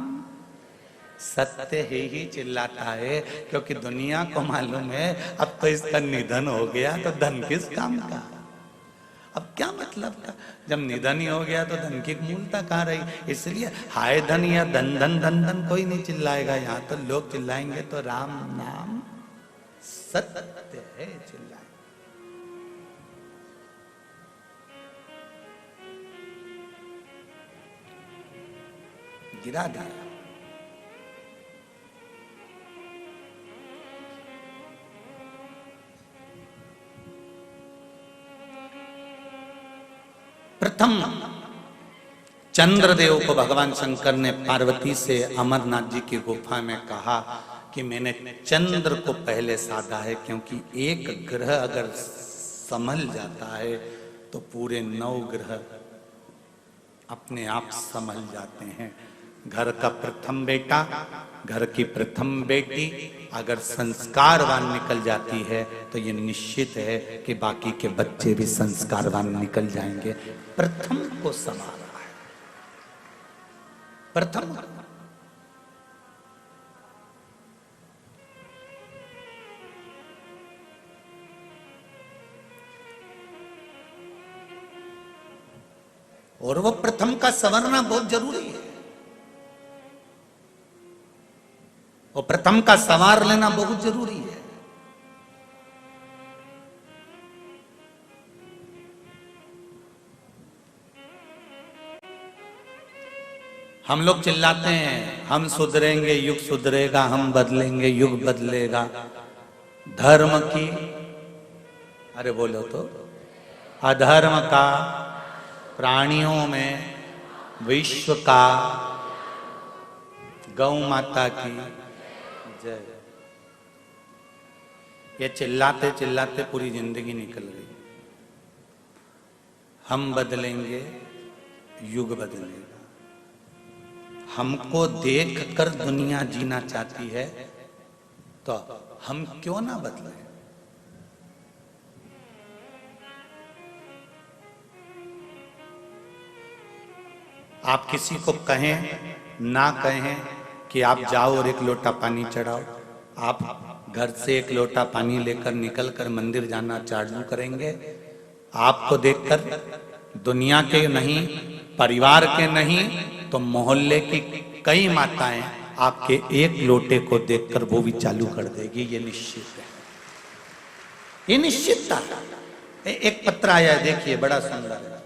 सत्य ही चिल्लाता है, क्योंकि दुनिया को मालूम है अब तो इसका निधन हो गया तो धन किस काम का, अब क्या मतलब का। जब निधन ही हो गया तो धन की मूलता कहाँ रही। इसलिए हाय धन या धन धन धन धन कोई नहीं चिल्लाएगा, यहाँ तो लोग चिल्लाएंगे तो राम नाम सत्य है चिल्लाए। गिरा दिया। प्रथम चंद्रदेव को भगवान शंकर ने पार्वती से अमरनाथ जी की गुफा में कहा कि मैंने चंद्र को पहले साधा है, क्योंकि एक ग्रह अगर संभल जाता है तो पूरे 9 ग्रह अपने आप संभल जाते हैं। घर का प्रथम बेटा, घर की प्रथम बेटी अगर संस्कारवान निकल जाती है तो ये निश्चित है कि बाकी के बच्चे भी संस्कारवान निकल जाएंगे। प्रथम को संभाला है, प्रथम। और वो प्रथम का संवरना बहुत जरूरी है, वो प्रथम का संवार लेना बहुत जरूरी है। हम लोग चिल्लाते हैं हम सुधरेंगे युग सुधरेगा, हम बदलेंगे युग बदलेगा। धर्म की, अरे बोलो तो, अधर्म का, प्राणियों में, विश्व का, गौ माता की जय। ये चिल्लाते चिल्लाते पूरी जिंदगी निकल गई। हम बदलेंगे युग बदलेगा। हमको देख कर दुनिया जीना चाहती है तो हम क्यों ना बदलें। आप किसी को कहें ना कहें कि आप जाओ और 1 लोटा पानी चढ़ाओ, आप घर से 1 लोटा पानी लेकर निकल कर मंदिर जाना चालू करेंगे। आपको देखकर दुनिया के नहीं, परिवार के नहीं तो मोहल्ले की कई माताएं आपके 1 लोटे को देखकर वो भी चालू कर देगी। ये निश्चित है, ये निश्चितता है। एक पत्र आया है, देखिए बड़ा सुंदर है।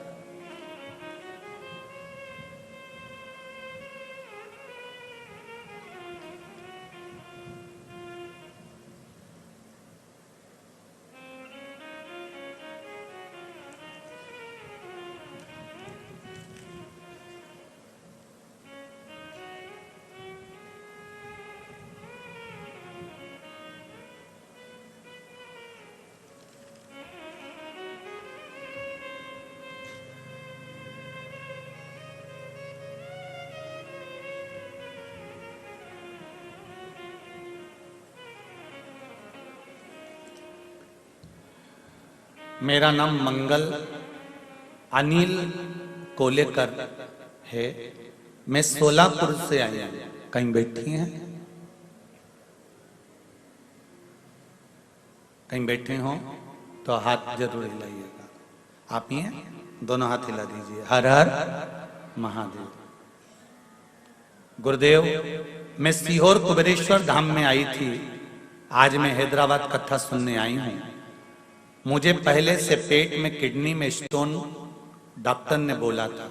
मेरा नाम मंगल अनिल कोलेकर है। मैं सोलापुर से आई हूँ। कहीं बैठी हैं? कहीं बैठे हो तो हाथ जरूर हिलाइएगा। आप ही हैं, दोनों हाथ हिला दीजिए। हर हर महादेव। गुरुदेव, मैं सीहोर कुबेरेश्वर धाम में आई थी, आज मैं हैदराबाद कथा सुनने आई हूं। मुझे पहले से पेट में किडनी में स्टोन डॉक्टर ने बोला था,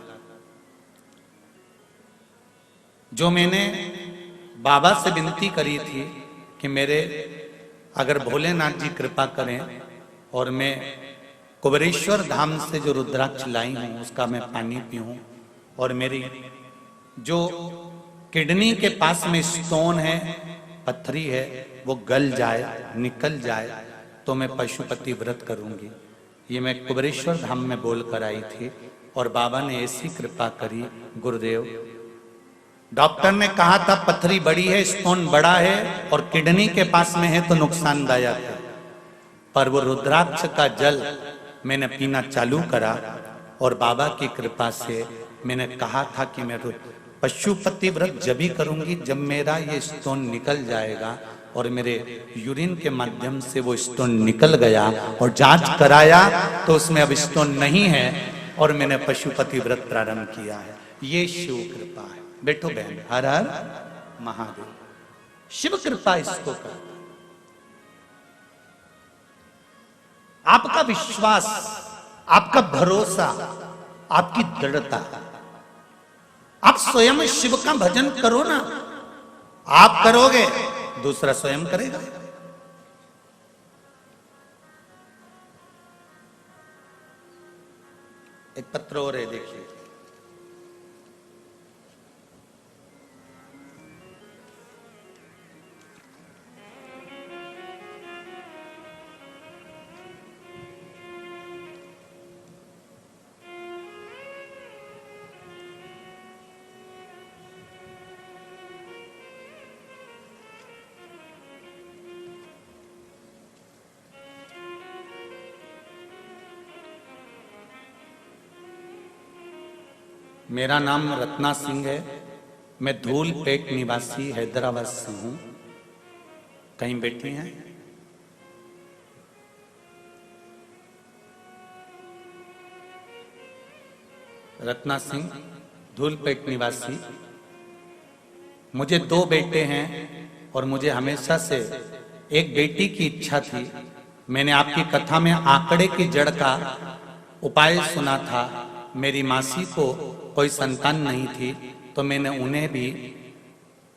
जो मैंने बाबा से विनती करी थी कि मेरे अगर भोलेनाथ जी कृपा करें और मैं कुबेरेश्वर धाम से जो रुद्राक्ष लाई हूं उसका मैं पानी पीऊं और मेरी जो किडनी के पास में स्टोन है, पत्थरी है, वो गल जाए, निकल जाए तो मैं पशुपति व्रत करूंगी। ये मैं कुबेरेश्वर धाम में बोल कर आई थी और बाबा ने ऐसी कृपा करी। गुरुदेव, डॉक्टर ने कहा था पत्थरी बड़ी है, स्टोन बड़ा है और किडनी के पास में है तो नुकसानदायक है, पर वो रुद्राक्ष का जल मैंने पीना चालू करा और बाबा की कृपा से मैंने कहा था कि मैं पशुपति व्रत जब भी करूंगी जब मेरा ये स्टोन निकल जाएगा, और मेरे यूरिन के माध्यम से वो स्टोन निकल गया और जांच कराया तो उसमें अब स्टोन नहीं है और मैंने पशुपति व्रत प्रारंभ किया है। ये शिव कृपा है। बैठो बहन, हर हर महादेव। शिव कृपा इसको कर। आपका विश्वास, आपका भरोसा, आपकी दृढ़ता, आप स्वयं शिव का भजन करो ना। आप करोगे, दूसरा स्वयं करेगा। एक पत्र और है, देखिए। मेरा नाम रत्ना सिंह है, मैं धूलपेट निवासी हैदराबाद से हूं। कहीं बैठी हैं? रत्ना सिंह, धूलपेट निवासी। मुझे 2 बेटे हैं और मुझे हमेशा से एक बेटी की इच्छा थी। मैंने आपकी कथा में आंकड़े की जड़ का उपाय सुना था। मेरी मासी को कोई संतान नहीं थी तो मैंने उन्हें भी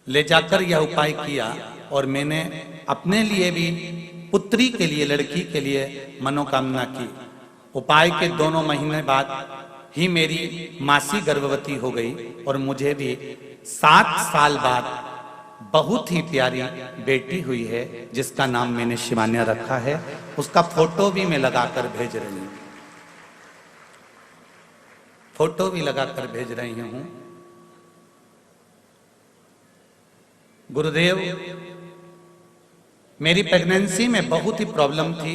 ले जाकर यह उपाय किया और मैंने अपने लिए भी पुत्री के लिए, लड़की के लिए मनोकामना की। उपाय के 2 महीने बाद ही मेरी मासी गर्भवती हो गई और मुझे भी 7 साल बाद बहुत ही प्यारी बेटी हुई है जिसका नाम मैंने शिवान्या रखा है। उसका फोटो भी मैं लगाकर भेज रही हूं, फोटो भी लगाकर भेज रही हूं। गुरुदेव, मेरी प्रेगनेंसी में बहुत ही प्रॉब्लम थी।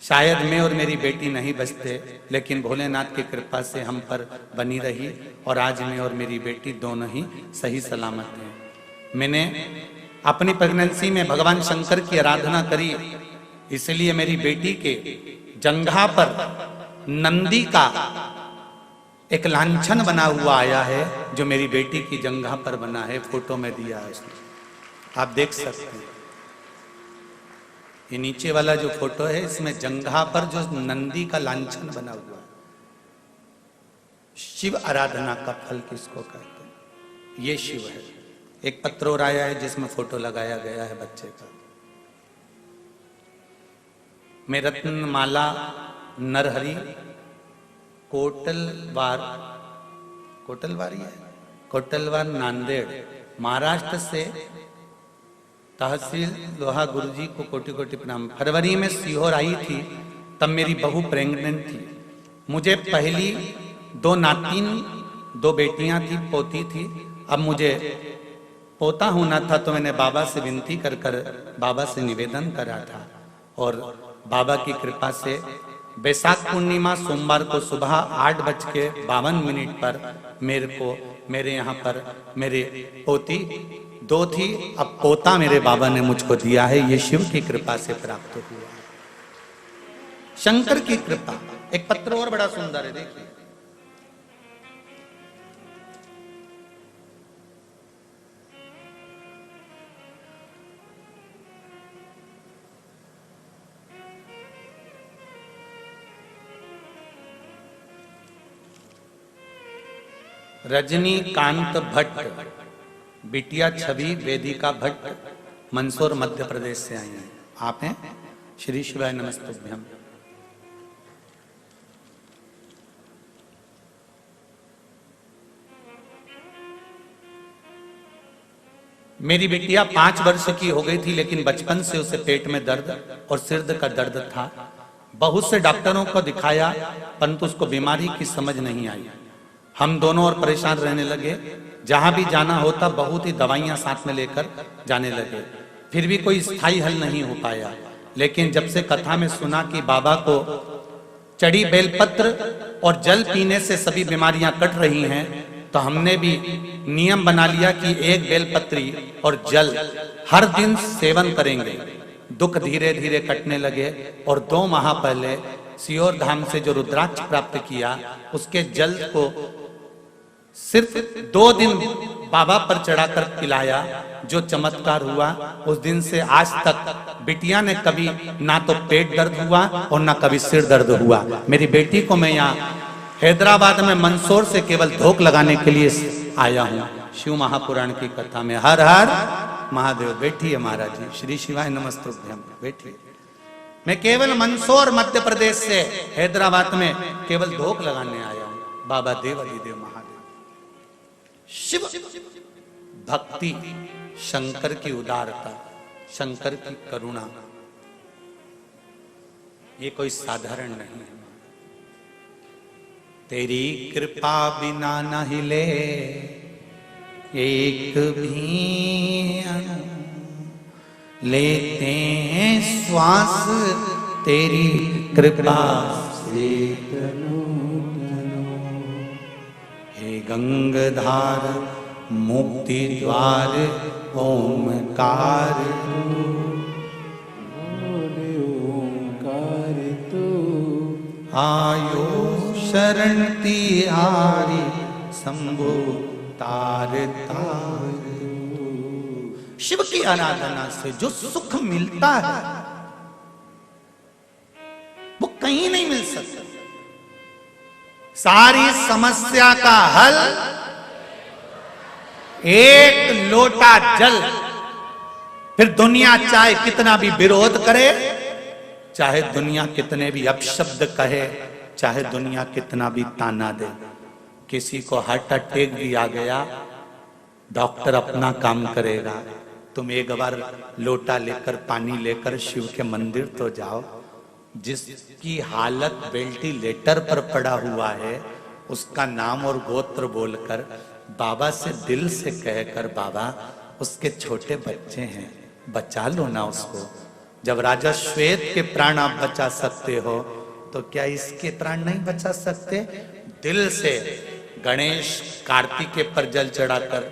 शायद मैं और मेरी बेटी नहीं बचते, लेकिन भोलेनाथ की कृपा से हम पर बनी रही और आज मैं और मेरी बेटी दोनों ही सही सलामत हैं। मैंने अपनी प्रेगनेंसी में भगवान शंकर की आराधना करी, इसलिए मेरी बेटी के जंघा पर नंदी का एक लांछन बना हुआ आया है, जो मेरी बेटी की जंघा पर बना है। फोटो में दिया है उसने, आप देख सकते हैं। ये नीचे वाला जो फोटो है, इसमें जंघा पर जो नंदी का लांछन बना हुआ है। शिव आराधना का फल किसको कहते हैं? ये शिव है। एक पत्र और आया है जिसमें फोटो लगाया गया है बच्चे का। मैं रत्नमाला नरहरी कोटलवार नांदेड़ महाराष्ट्र से तहसील लोहा गुरुजी को कोटि कोटि प्रणाम। फरवरी में सीहोर आई थी, तब मेरी बहू प्रेग्नेंट थी। मुझे पहली 2 नातिन, 2 बेटियां थी, पोती थी। अब मुझे पोता होना था तो मैंने बाबा से विनती कर बाबा से निवेदन करा था और बाबा की कृपा से बैसाख पूर्णिमा सोमवार को सुबह 8:52 पर मेरे यहाँ पर मेरे पोती 2 थी, अब पोता मेरे बाबा ने मुझको दिया है, ये शिव की कृपा से प्राप्त हुआ, शंकर की कृपा। एक पत्र और बड़ा सुंदर है, देखिए। रजनीकांत भट्ट, बिटिया छवि वेदिका भट्ट, मंदसौर मध्य प्रदेश से आई हैं। आप हैं? श्री शिवाय नमस्तुभ्यम। मेरी बिटिया 5 वर्ष की हो गई थी, लेकिन बचपन से उसे पेट में दर्द और सिर का दर्द था। बहुत से डॉक्टरों को दिखाया, परंतु उसको बीमारी की समझ नहीं आई। हम दोनों और परेशान रहने लगे। जहां भी जाना होता बहुत ही दवाइयां साथ में लेकर जाने लगे, फिर भी कोई स्थायी हल नहीं हो पाया। लेकिन जब से कथा में सुना कि बाबा को चढ़ी बेलपत्र और जल पीने से सभी बीमारियां कट रही हैं, तो हमने भी नियम बना लिया कि 1 बेलपत्री और जल हर दिन सेवन करेंगे। दुख धीरे धीरे कटने लगे और 2 माह पहले सियोर धाम से जो रुद्राक्ष प्राप्त किया, उसके जल को सिर्फ 2 दिन बाबा पर चढ़ाकर पिलाया। जो चमत्कार हुआ, उस दिन से आज तक बिटिया ने कभी ना तो पेट दर्द हुआ और ना कभी सिर दर्द हुआ। मेरी बेटी को मैं यहाँ हैदराबाद में मंदसौर से केवल धोख लगाने के लिए आया हूँ। शिव महापुराण की कथा में हर हर महादेव। बैठिए महाराज जी, श्री शिवाय नमस्तुभ्यम। बैठिए। मैं केवल मंदसौर मध्य प्रदेश से हैदराबाद में केवल धोख लगाने आया हूँ। बाबा देवादिदेव महादेव। शिव भक्ति, शंकर की उदारता, शंकर की करुणा, ये कोई साधारण नहीं है। तेरी कृपा बिना न हिले एक भी अणु, लेते हैं श्वास तेरी कृपा से तनु तनु। हे गंगाधार मुक्ति द्वार ओमकार आयो शरण तिहारी शंभु तार तार। शिव की आराधना से जो सुख मिलता है वो कहीं नहीं मिल सकता। सारी समस्या का हल एक लोटा जल। फिर दुनिया चाहे कितना भी विरोध करे, चाहे दुनिया कितने भी अपशब्द कहे, चाहे दुनिया कितना भी ताना दे। किसी को हार्ट अटैक भी आ गया, डॉक्टर अपना काम करेगा। तुम एक बार लोटा लेकर पानी लेकर शिव के मंदिर तो जाओ। जिसकी हालत वेंटिलेटर पर पड़ा हुआ है, उसका नाम और गोत्र बोलकर बाबा से दिल से कहकर, बाबा उसके छोटे बच्चे हैं, बचा लो ना उसको। जब राजा श्वेत के प्राण आप बचा सकते हो, तो क्या इसके प्राण नहीं बचा सकते? दिल से गणेश कार्तिकेय पर जल चढ़ाकर,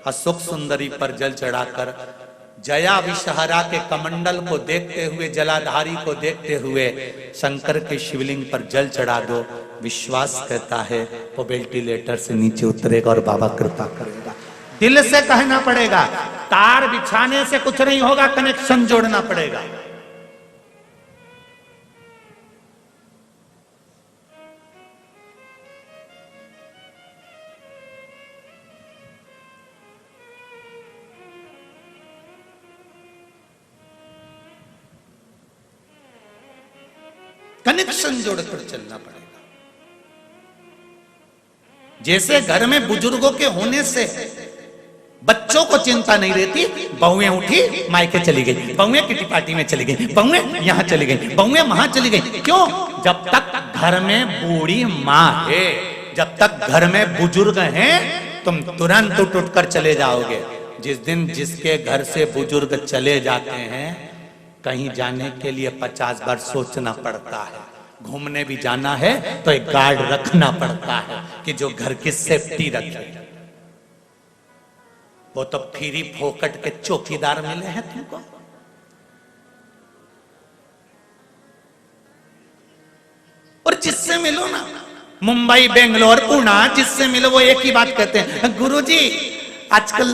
अशोक सुंदरी पर जल चढ़ाकर, जया विषहरा के कमंडल को देखते हुए, जलाधारी को देखते हुए शंकर के शिवलिंग पर जल चढ़ा दो। विश्वास कहता है वो वेंटिलेटर से नीचे उतरेगा और बाबा कृपा करेगा। दिल से कहना पड़ेगा, तार बिछाने से कुछ नहीं होगा, कनेक्शन जोड़ना पड़ेगा। कनेक्शन जोड़कर चलना पड़ेगा। जैसे घर में बुजुर्गों के होने से बच्चों को चिंता नहीं रहती, बहुएं उठी मायके चली गई, बहुएं किटी पार्टी में चली गई, बहुएं यहां चली गई, बहुएं वहां चली गई। क्यों? जब तक घर में बूढ़ी माँ है, जब तक घर में बुजुर्ग हैं, तुम तुरंत उठ कर चले जाओगे। जिस दिन जिसके घर से बुजुर्ग चले जाते हैं, कहीं जाने के लिए 50 बार सोचना पड़ता है। घूमने भी जाना है तो एक गार्ड रखना पड़ता है कि जो घर की सेफ्टी रखे। वो तो फ्री फोकट के चौकीदार मिले हैं तुमको। और जिससे मिलो ना, मुंबई, बेंगलोर, पुणे, जिससे मिलो वो एक ही बात कहते हैं, गुरुजी आजकल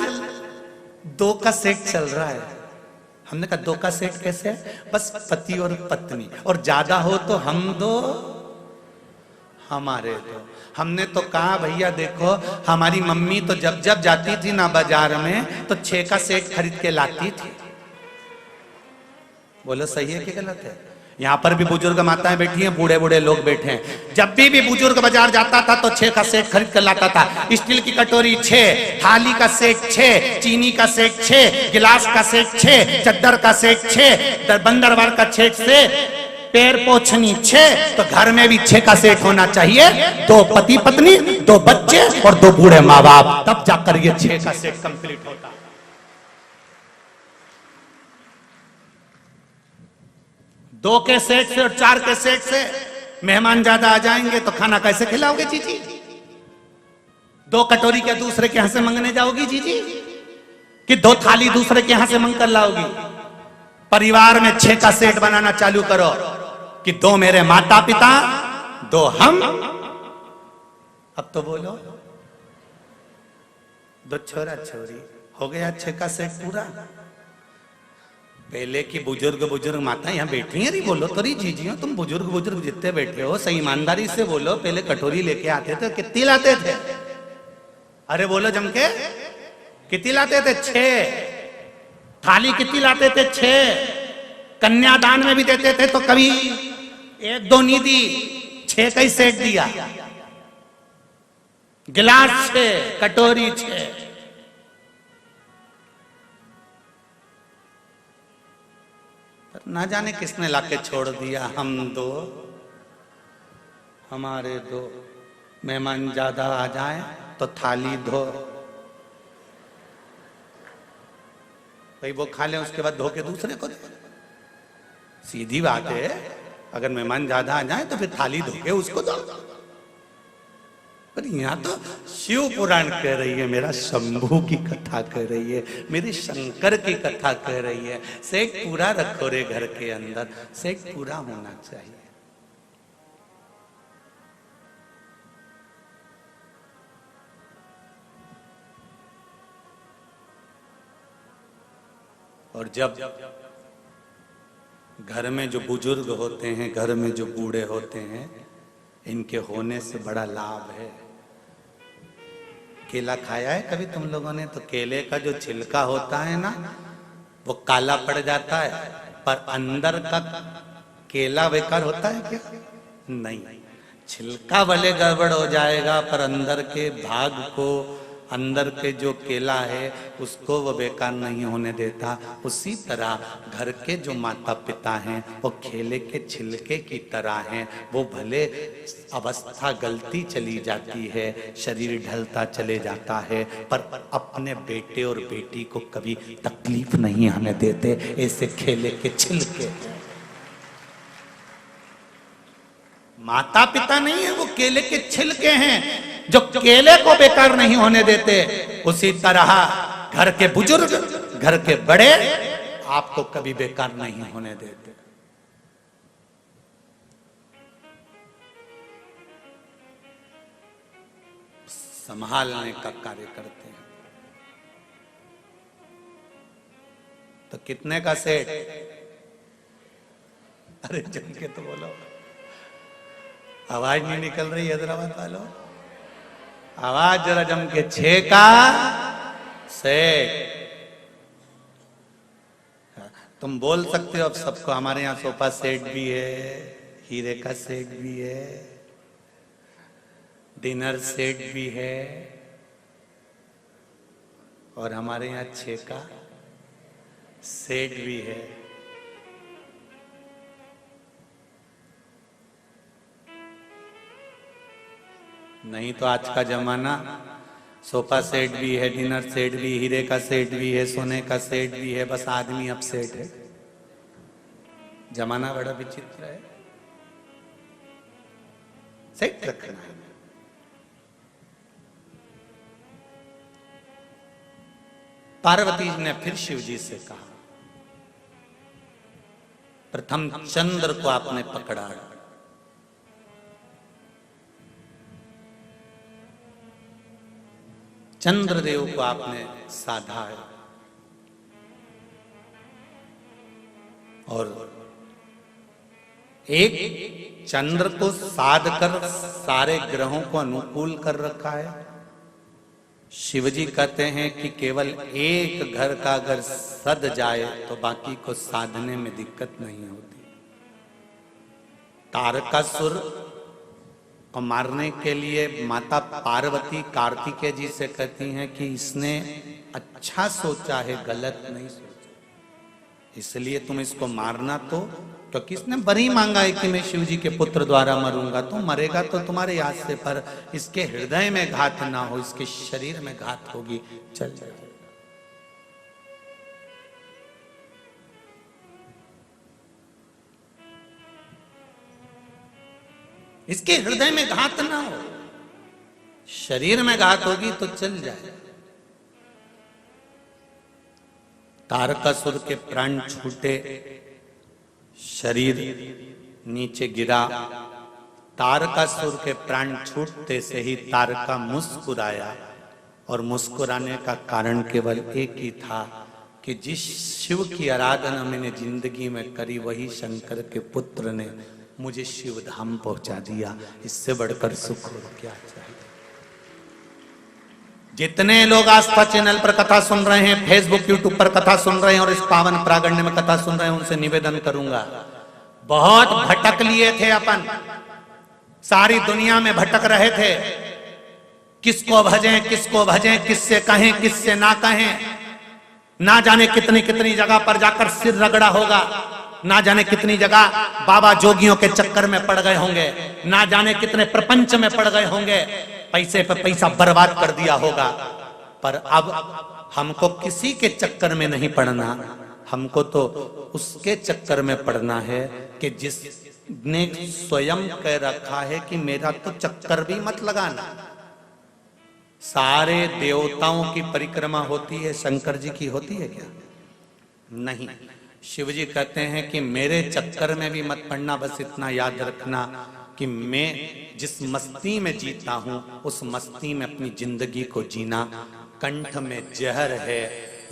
2 का सेट चल रहा है। हमने कहा 2 का सेट कैसे है? बस पति और पत्नी, और ज्यादा हो तो हम 2 हमारे 2। हमने तो कहा भैया देखो, हमारी मम्मी तो जब जब जाती थी ना बाजार में तो 6 का सेट खरीद के लाती थी। बोलो सही है कि गलत है? यहाँ पर भी बुजुर्ग माताएं बैठी हैं, बूढ़े बूढ़े लोग बैठे हैं। जब भी बुजुर्ग बाजार जाता था तो 6 का सेट खरीद कर लाता था। स्टील की कटोरी 6, थाली का सेट 6, चीनी का सेट 6, गिलास का सेट 6, चद्दर का सेट 6, बंदरवार का सेट से पैर पोछनी 6। तो घर में भी 6 का सेट होना चाहिए। 2 पति पत्नी, 2 बच्चे और 2 बूढ़े माँ बाप, तब जाकर ये 6 का सेट कंप्लीट होता। 2 के सेट से और 4 के सेट से मेहमान ज्यादा आ जाएंगे तो खाना कैसे खिलाओगे जीजी? 2 कटोरी क्या दूसरे के यहां से मंगने जाओगी जीजी? कि 2 थाली दूसरे के यहां से मंग कर लाओगी? परिवार में 6 का सेट बनाना चालू करो कि 2 मेरे माता पिता, 2 हम। अब तो बोलो 2 छोरा छोरी, हो गया 6 का सेट पूरा। पहले की बुजुर्ग माता यहाँ बैठी हैं, बोलो तो जीजियो, तुम बुजुर्ग जितने बैठे हो सही ईमानदारी से बोलो, पहले कटोरी लेके आते थे, कितनी लाते थे? अरे बोलो जम के, कितनी लाते थे? 6। थाली कितनी लाते थे? 6। कन्यादान में भी देते थे तो कभी 1-2 नहीं दी, 6 का ही सेट दिया। गिलास 6, कटोरी 6। ना जाने किसने लाके छोड़ दिया। हम 2, हमारे 2। मेहमान ज्यादा आ जाए तो थाली धो, भाई वो खा ले, उसके बाद धो के दूसरे को दे। सीधी बात है, अगर मेहमान ज्यादा आ जाए तो फिर थाली धो के उसको दो। पर यहाँ तो शिव पुराण कह रही है, मेरा शंभू की कथा कह रही है, मेरे शंकर की कथा कह रही है। सेट पूरा रखो रे घर के अंदर, सेट पूरा होना चाहिए। और जब घर में जो बुजुर्ग होते हैं, घर में जो बूढ़े होते हैं, इनके होने से बड़ा लाभ है। केला खाया है कभी तुम लोगों ने? तो केले का जो छिलका होता है ना, वो काला पड़ जाता है, पर अंदर का केला बेकार होता है क्या? नहीं, छिलका भले गड़बड़ हो जाएगा पर अंदर के भाग को, अंदर के जो केला है उसको वो बेकार नहीं होने देता। उसी तरह घर के जो माता पिता हैं वो केले के छिलके की तरह हैं। वो भले अवस्था गलती चली जाती है, शरीर ढलता चले जाता है, पर अपने बेटे और बेटी को कभी तकलीफ नहीं आने देते। ऐसे केले के छिलके माता पिता नहीं है, वो केले के छिलके हैं जो केले को बेकार नहीं होने देते। उसी तरह घर के बुजुर्ग, घर के बड़े आपको कभी बेकार नहीं होने देते। संभालने का कार्य करते हैं। तो कितने का सेट? अरे जम के तो बोलो, आवाज नहीं निकल रही हैदराबाद वालों, आवाज जरा जम के। 6 का सेट। तुम बोल सकते हो अब सबको, हमारे यहाँ सोफा सेट भी है, हीरे का सेट भी है, डिनर सेट भी है, और हमारे यहाँ 6 का सेट भी है। नहीं तो आज का जमाना सोफा सेट भी है, डिनर सेट भी, हीरे का सेट भी है, सोने का सेट भी है, बस आदमी अब सेट है। जमाना बड़ा विचित्र है। सेट रखना है। पार्वती जी ने फिर शिव जी से कहा, प्रथम चंद्र को आपने पकड़ा, चंद्रदेव को आपने साधा है, और एक चंद्र को साध कर सारे ग्रहों को अनुकूल कर रखा है। शिवजी कहते हैं कि केवल एक घर का अगर सद जाए तो बाकी को साधने में दिक्कत नहीं होती। तारकासुर को मारने के लिए माता पार्वती कार्तिकेय जी से कहती हैं कि इसने अच्छा सोचा है, गलत नहीं सोचा, इसलिए तुम इसको मारना। तो क्योंकि इसने बरी मांगा है कि मैं शिव जी के पुत्र द्वारा मरूंगा, तो मरेगा तो तुम्हारे याद से, पर इसके हृदय में घात ना हो, इसके शरीर में घात होगी, चल जाए। इसके हृदय में घात ना हो, शरीर में घात होगी तो चल जाए। तारकासुर के प्राण छूटे, शरीर नीचे गिरा। तारकासुर के प्राण छूटते से ही तारका मुस्कुराया, और मुस्कुराने का कारण केवल एक ही था कि जिस शिव की आराधना मैंने जिंदगी में करी, वही शंकर के पुत्र ने मुझे शिव धाम पहुंचा दिया। इससे बढ़कर सुख और क्या चाहिए। जितने लोग आस्था चैनल पर कथा सुन रहे हैं, फेसबुक यूट्यूब पर कथा सुन रहे हैं और इस पावन प्रागण्य में कथा सुन रहे हैं, उनसे निवेदन करूंगा, बहुत भटक लिए थे अपन, सारी दुनिया में भटक रहे थे, किसको भजें किसको भजें, किससे कहें किससे ना कहें, ना जाने कितनी कितनी जगह पर जाकर सिर रगड़ा होगा, ना जाने कितनी जगह बाबा जोगियों के चक्कर में पड़ गए होंगे, ना जाने कितने प्रपंच में पड़ गए होंगे, पैसे पर पैसा बर्बाद कर दिया होगा। पर अब हमको किसी के चक्कर में नहीं पड़ना, हमको तो उसके चक्कर में पड़ना है कि जिसने स्वयं कह रखा है कि मेरा तो चक्कर भी मत लगाना। सारे देवताओं की परिक्रमा होती है, शंकर जी की होती है क्या? नहीं। शिव जी कहते हैं कि मेरे चक्कर में भी मत पड़ना, बस इतना याद रखना कि मैं जिस मस्ती में जीता हूं उस मस्ती में अपनी जिंदगी को जीना। कंठ में जहर है,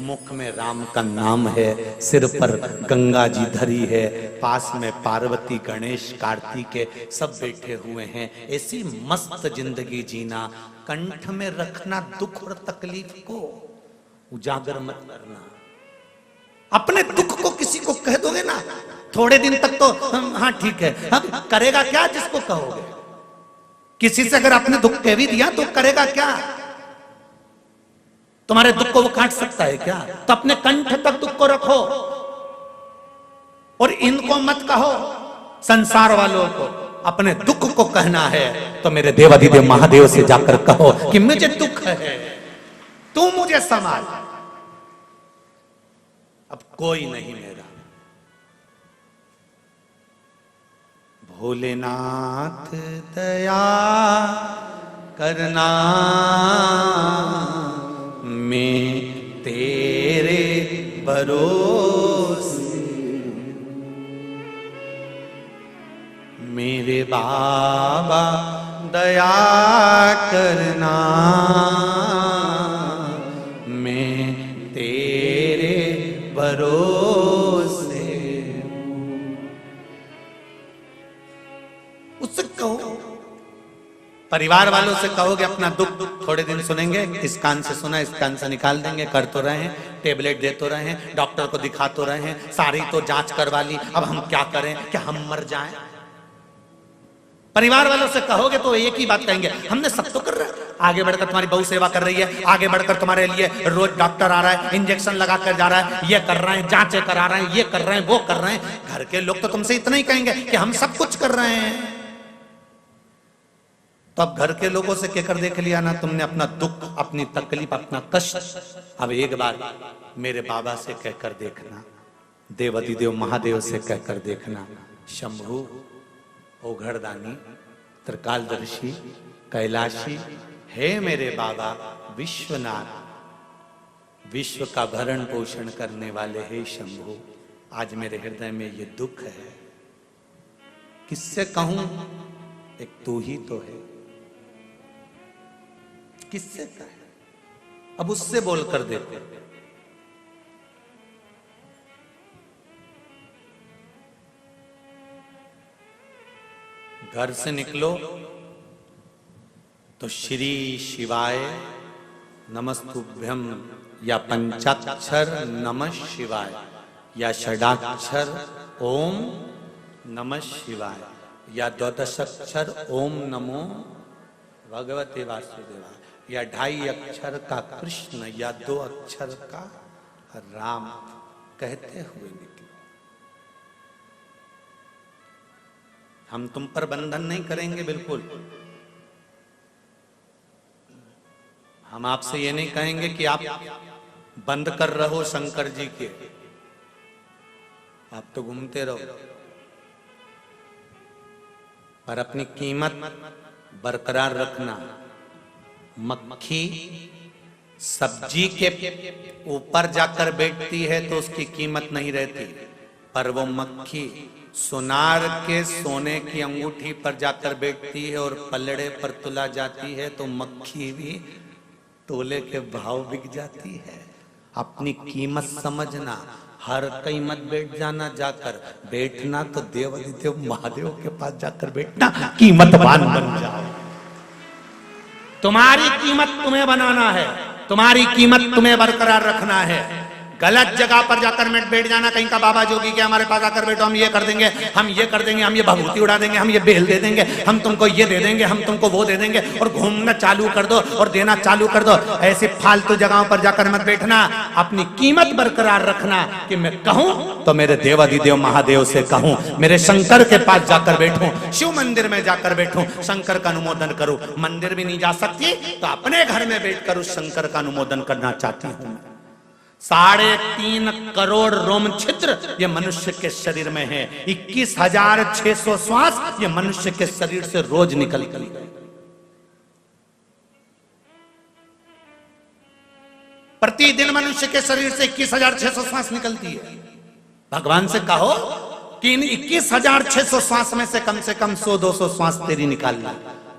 मुख में राम का नाम है, सिर पर गंगा जी धरी है, पास में पार्वती गणेश कार्तिकेय सब बैठे हुए हैं। ऐसी मस्त जिंदगी जीना, कंठ में रखना दुख और तकलीफ को, उजागर मत करना। अपने दुख को किसी को कह दोगे ना, थोड़े दिन तक तो हाँ ठीक है, अब करेगा क्या जिसको कहोगे? किसी से अगर अपने दुख कह भी दिया तो करेगा क्या? तुम्हारे दुख को वो काट सकता है क्या? तो अपने कंठ तक दुख को रखो और इनको मत कहो। संसार वालों को अपने दुख को कहना है तो मेरे देवाधिदेव महादेव से जाकर कहो कि मुझे दुख है, तू मुझे संभाल। अब कोई नहीं मेरा। भोलेनाथ दया करना, मैं तेरे भरोसे, मेरे बाबा दया करना, मैं तेरे भरोसे। उससे कहो, परिवार वालों से कहोगे अपना दुख थोड़े दिन सुनेंगे, इस कान से सुना इस कान से निकाल देंगे, कर तो रहे हैं, टेबलेट दे तो रहे हैं, डॉक्टर को दिखा तो रहे हैं, सारी तो जांच करवा ली, अब हम क्या करें, क्या हम मर जाएं? परिवार वालों से कहोगे तो एक ही बात कहेंगे, हमने सब तो कर रहे हैं, आगे बढ़कर तुम्हारी बहु सेवा कर रही है, आगे बढ़कर तुम्हारे लिए रोज डॉक्टर आ रहा है, इंजेक्शन लगा कर जा रहा है, ये कर रहे हैं, जांचें करा रहे हैं, ये कर रहे हैं, वो कर रहे हैं। घर के लोग तो तुमसे इतना ही कहेंगे कि हम सब कुछ कर रहे हैं। तो अब घर के लोगों से कहकर देख लिया ना तुमने अपना दुख, अपनी तकलीफ, अपना कष्ट। अब एक बार मेरे बाबा से कहकर देखना, देवाधिदेव महादेव से कहकर देखना, शंभु ओघड़दानी त्रिकालदर्शी कैलाशी, हे मेरे बाबा विश्वनाथ, विश्व का भरण पोषण करने वाले हे शंभु, आज मेरे हृदय में ये दुख है, किससे कहूं? एक तू ही तो है, किससे कहे? अब उससे बोल कर देते। घर से निकलो तो श्री शिवाय नमस्तुभ्यम या पंचाक्षर नमः शिवाय या षडाक्षर ओम नमः शिवाय या द्वादशाक्षर ओम नमो भगवते वासुदेवाय या 2.5 अक्षर का कृष्ण या 2 अक्षर का राम कहते हुए निकलो। हम तुम पर बंधन नहीं करेंगे, बिल्कुल। हम आपसे ये नहीं कहेंगे कि आप बंद कर रहो शंकर जी के, आप तो घूमते रहो, पर अपनी कीमत बरकरार रखना। मक्खी सब्जी के ऊपर जाकर बैठती है तो उसकी कीमत नहीं रहती, पर वो मक्खी सोनार के सोने की अंगूठी पर जाकर बैठती है और पलड़े पर तुला जाती है तो मक्खी भी तोले के भाव बिक जाती है। अपनी कीमत समझना, हर कहीं मत बैठ जाना, जाकर बैठना तो देवाधिदेव महादेव के पास जाकर बैठना, कीमतवान बन जाओ। तुम्हारी कीमत तुम्हें बनाना है, तुम्हारी कीमत तुम्हें बरकरार रखना है। गलत जगह पर जाकर मत बैठ जाना, कहीं का बाबा जोगी के हमारे पास आकर बैठो, हम ये कर देंगे, हम ये कर देंगे, हम ये भभूति उड़ा देंगे, हम ये बेल दे देंगे, हम तुमको ये दे देंगे, हम तुमको वो दे देंगे, और घूमना चालू कर दो और देना चालू कर दो। ऐसी फालतू जगहों पर जाकर मत बैठना, अपनी कीमत बरकरार रखना कि मैं कहूं तो मेरे देवाधिदेव महादेव से कहूं, मेरे शंकर के पास जाकर बैठूं, शिव मंदिर में जाकर बैठूं, शंकर का अनुमोदन करूं। मंदिर भी नहीं जा सकती तो अपने घर में बैठकर उस शंकर का अनुमोदन करना चाहती हूं। 3.5 करोड़ रोम छिद्र ये मनुष्य के शरीर में है, 21,600 श्वास ये मनुष्य के शरीर से रोज निकलती है। प्रतिदिन मनुष्य के शरीर से 21,600 श्वास निकलती है। भगवान से कहो कि इन 21,600 श्वास में से कम 100-200 श्वास तेरी निकालना,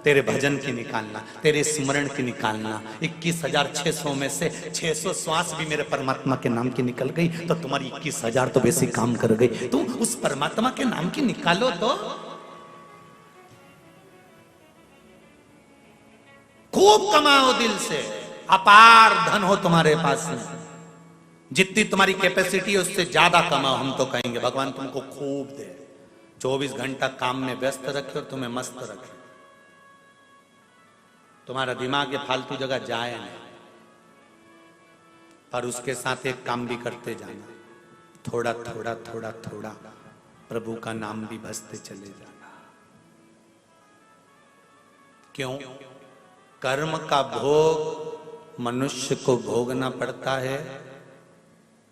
तेरे भजन की निकालना, तेरे स्मरण की निकालना। 21,600 में से 600 श्वास भी मेरे परमात्मा के नाम की निकल गई तो तुम्हारी 21,000 तो वैसे काम कर गई। तुम उस परमात्मा के नाम की निकालो तो खूब कमाओ दिल से, अपार धन हो तुम्हारे पास में, जितनी तुम्हारी कैपेसिटी है उससे ज्यादा कमाओ। हम तो कहेंगे भगवान तुमको खूब दे, 24 घंटा काम में व्यस्त रखे और तुम्हें मस्त रखे, तुम्हारा दिमाग ये फालतू जगह जाए नहीं, पर उसके साथ एक काम भी करते जाना, थोड़ा थोड़ा थोड़ा थोड़ा प्रभु का नाम भी भजते चले जाना। क्यों? कर्म का भोग मनुष्य को भोगना पड़ता है।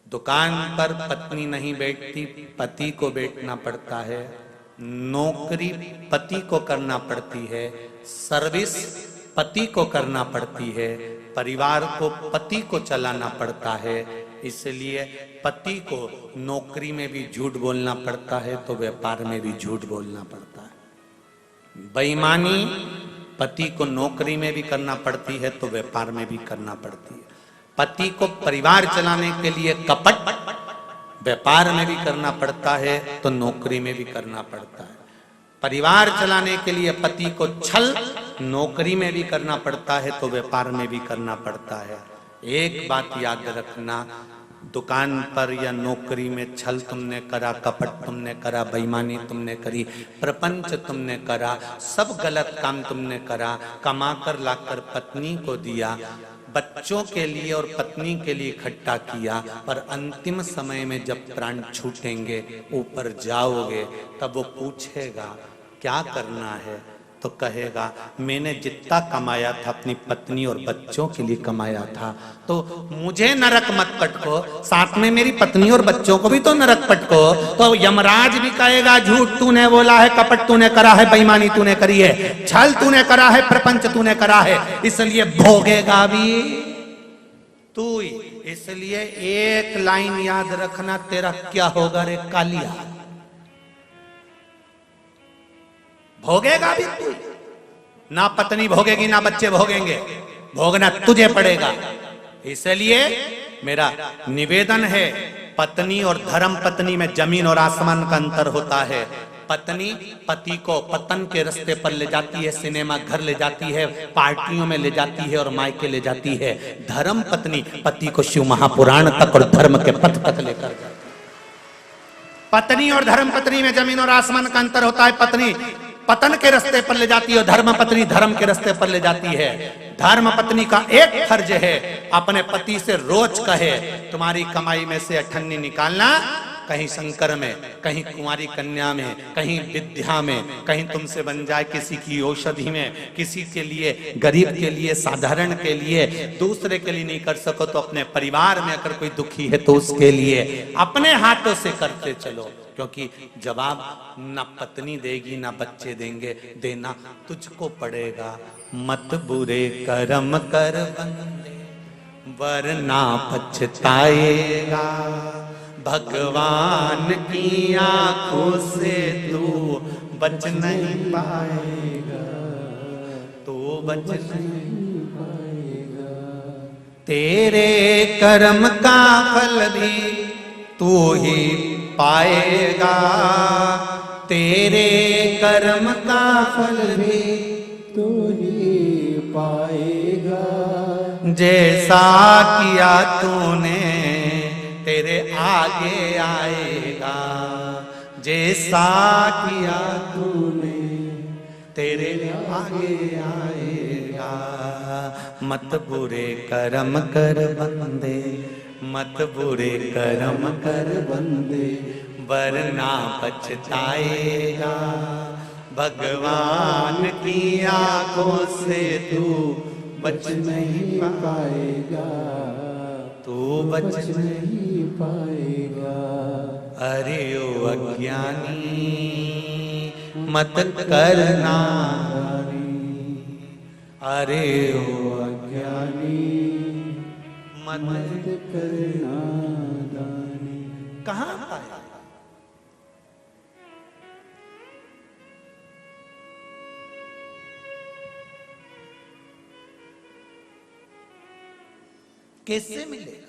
दुकान पर पत्नी नहीं बैठती, पति को बैठना पड़ता है। नौकरी पति को करना पड़ती है, सर्विस पति को करना पड़ती है, परिवार को पति को चलाना पड़ता है। इसलिए पति को नौकरी में भी झूठ बोलना पड़ता है तो व्यापार में भी झूठ बोलना पड़ता है। बेईमानी पति को नौकरी में भी करना पड़ती है तो व्यापार में भी करना पड़ती है। पति को परिवार चलाने के लिए कपट व्यापार में भी करना पड़ता है तो नौकरी में भी करना पड़ता है। परिवार चलाने के लिए पति को छल नौकरी में भी करना पड़ता है तो व्यापार में भी करना पड़ता है। एक बात याद रखना, दुकान पर या नौकरी में छल तुमने करा, कपट तुमने करा, बेईमानी तुमने करी, प्रपंच तुमने करा, सब गलत काम तुमने करा, कमा कर लाकर पत्नी को दिया, बच्चों के लिए और पत्नी के लिए इकट्ठा किया, पर अंतिम समय में जब प्राण छूटेंगे, ऊपर जाओगे, तब वो पूछेगा क्या करना है, तो कहेगा मैंने जितना कमाया था अपनी पत्नी और बच्चों के लिए कमाया था, तो मुझे नरक मत पटको, साथ में मेरी पत्नी और बच्चों को भी तो नरक पटको। तो यमराज भी कहेगा झूठ तूने बोला है, कपट तूने करा है, बेईमानी तूने करी है, छल तूने करा है, प्रपंच तूने करा है, इसलिए भोगेगा भी तू ही। इसलिए एक लाइन याद रखना, तेरा क्या होगा रे कालिया, भोगेगा भी तू, ना पत्नी भोगेगी ना बच्चे भोगेंगे, भोगना तुझे पड़ेगा। इसलिए मेरा निवेदन है, पत्नी और धर्म पत्नी में जमीन और आसमान का अंतर होता है। पत्नी पति को पतन के रास्ते पर ले जाती है, सिनेमा घर ले जाती है, पार्टियों में ले जाती है और मायके ले जाती है। धर्म पत्नी पति को शिव महापुराण तक और धर्म के पथ तक लेकर जाती है। पत्नी और धर्म पत्नी में जमीन और आसमान का अंतर होता है। पत्नी पतन के रास्ते पर ले जाती है, धर्म पत्नी धर्म के रास्ते पर ले जाती है। धर्म पत्नी का एक फर्ज है, अपने पति से रोज कहे तुम्हारी कमाई में से अठन्नी निकालना, कहीं शंकर में, कहीं कुंवारी कन्या में, कहीं विद्या में, कहीं तुमसे बन जाए किसी की औषधि में, किसी के लिए, गरीब के लिए, साधारण के लिए, दूसरे के लिए नहीं कर सको तो अपने परिवार में अगर कोई दुखी है तो उसके लिए अपने हाथों से करते चलो, क्योंकि जवाब ना पत्नी देगी ना बच्चे देंगे, देना तुझको पड़ेगा। मत बुरे कर्म कर बंदे वरना पछताएगा, भगवान की आंखों से तू बच नहीं पाएगा, तू बच नहीं पाएगा। तेरे कर्म का फल भी तू ही पाएगा, तेरे कर्म का फल भी तू ही पाएगा। जैसा किया तूने तेरे आगे आएगा, जैसा किया तूने तेरे आगे आएगा। मत बुरे कर्म कर बंदे, मत बुरे कर्म कर बंदे वरना पछताएगा, भगवान की आंखों से तू बच नहीं पाएगा, तू बच नहीं पाएगा। अरे ओ अज्ञानी मत करना, अरे ओ अज्ञानी मत करना। कहाँ पाएगा? कैसे मिलेगा?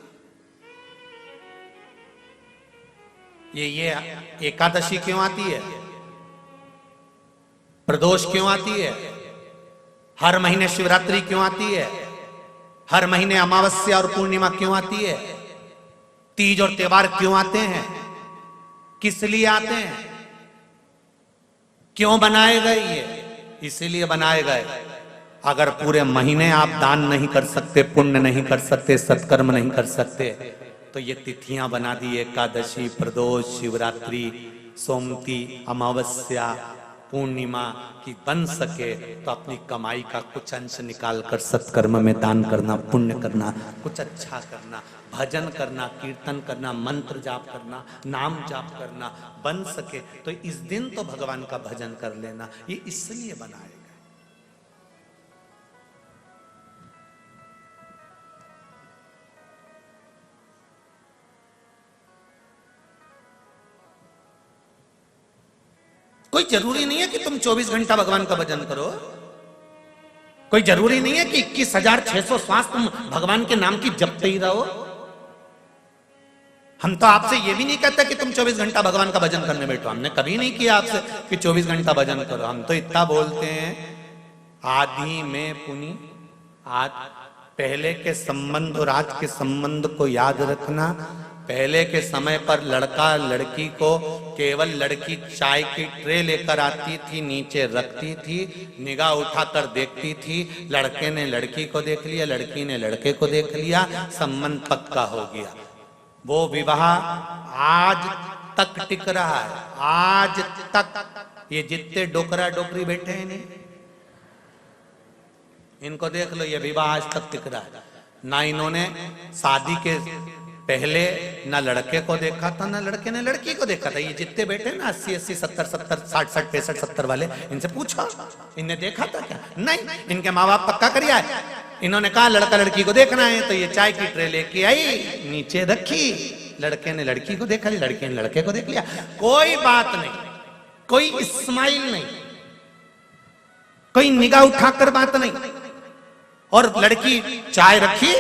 ये एकादशी क्यों आती है? प्रदोष क्यों आती है? हर महीने शिवरात्रि क्यों आती है? हर महीने अमावस्या और पूर्णिमा क्यों आती है? तीज और त्योहार क्यों आते हैं? किस लिए आते हैं? क्यों बनाए गए? ये इसीलिए बनाए गए, अगर पूरे महीने आप दान नहीं कर सकते, पुण्य नहीं कर सकते, सत्कर्म नहीं कर सकते, तो ये तिथियां बना दी, एकादशी, प्रदोष, शिवरात्रि, सोमती, अमावस्या, पूर्णिमा की बन सके तो अपनी कमाई का कुछ अंश निकाल कर सत्कर्म में दान करना, पुण्य करना, कुछ अच्छा करना, भजन करना, कीर्तन करना, मंत्र जाप करना, नाम जाप करना बन सके तो इस दिन तो भगवान का भजन कर लेना। ये इसलिए बनाए। कोई जरूरी नहीं है कि तुम 24 घंटा भगवान का भजन करो, कोई जरूरी नहीं है कि 21,600 श्वास तुम भगवान के नाम की जपते ही रहो। हम तो आपसे ये भी नहीं कहते कि तुम 24 घंटा भगवान का भजन करने बैठो, हमने कभी नहीं किया आपसे कि 24 घंटा भजन करो। हम तो इतना बोलते हैं, आदि में पुनि, आज पहले के संबंध और आज के संबंध को याद रखना। पहले के समय पर लड़का लड़की को केवल लड़की चाय की ट्रे लेकर आती थी, नीचे रखती थी, निगाह उठाकर देखती थी, लड़के ने लड़की को देख लिया, लड़की ने लड़के को देख लिया, संबंध पक्का हो गया। वो विवाह आज तक टिक रहा है, आज तक। ये जितने डोकरा डोकरी बैठे हैं नहीं, इनको देख लो, ये विवाह आज तक टिक रहा है। ना इन्होंने शादी के पहले ना लड़के को देखा था, ना लड़के ने लड़की को देखा था। ये जितने बैठे ना 80, 80, 70, 70, 60, 60, 65, 70 वाले, इनसे पूछो इनने देखा था क्या? नहीं। इनके माँ बाप पक्का करिया है, इन्होंने कहा लड़का लड़की को देखना है, तो ये चाय की ट्रे लेके आई, नीचे रखी, लड़के ने लड़की को देखा, लड़के ने लड़के को देख लिया, कोई बात नहीं, कोई स्माइल नहीं, कोई निगाह उठाकर बात नहीं, और लड़की चाय रखी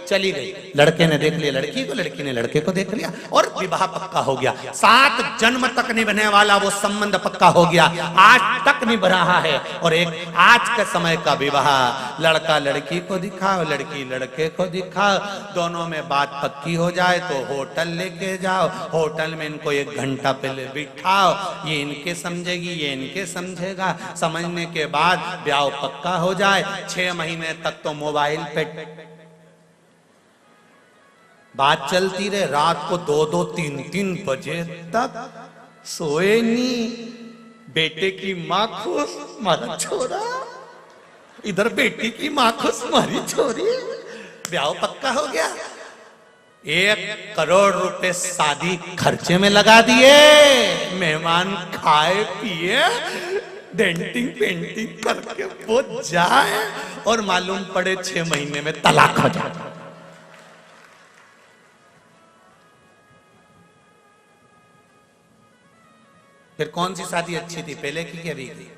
चली गई। लड़के ने देख लिया लड़की को, लड़की ने लड़के को देख लिया, और विवाह पक्का हो गया। 7 जन्म तक निभने वाला वो संबंध पक्का हो गया, आज तक निभ रहा है। और एक आज के समय का विवाह, लड़का लड़की को दिखाओ, लड़की लड़के को दिखाओ, दोनों में बात पक्की हो जाए तो होटल लेके जाओ, होटल में इनको 1 घंटा पहले बिठाओ, ये इनके समझेगी, ये इनके समझेगा, समझने के बाद ब्याह पक्का हो जाए। 6 महीने तक तो मोबाइल पे बात चलती रहे, रात को 2-2, 3-3 बजे तक सोए नहीं। बेटे की माँ खुश, मारा छोरा, इधर बेटी की माँ खुश, मारी छोरी, ब्याह पक्का हो गया। 1 करोड़ रुपए शादी खर्चे में लगा दिए, मेहमान खाए पिए, डेंटिंग पेंटिंग करके वो जाए, और मालूम पड़े 6 महीने में तलाक हो जाए। फिर कौन सी शादी अच्छी थी, पहले की कि अभी की?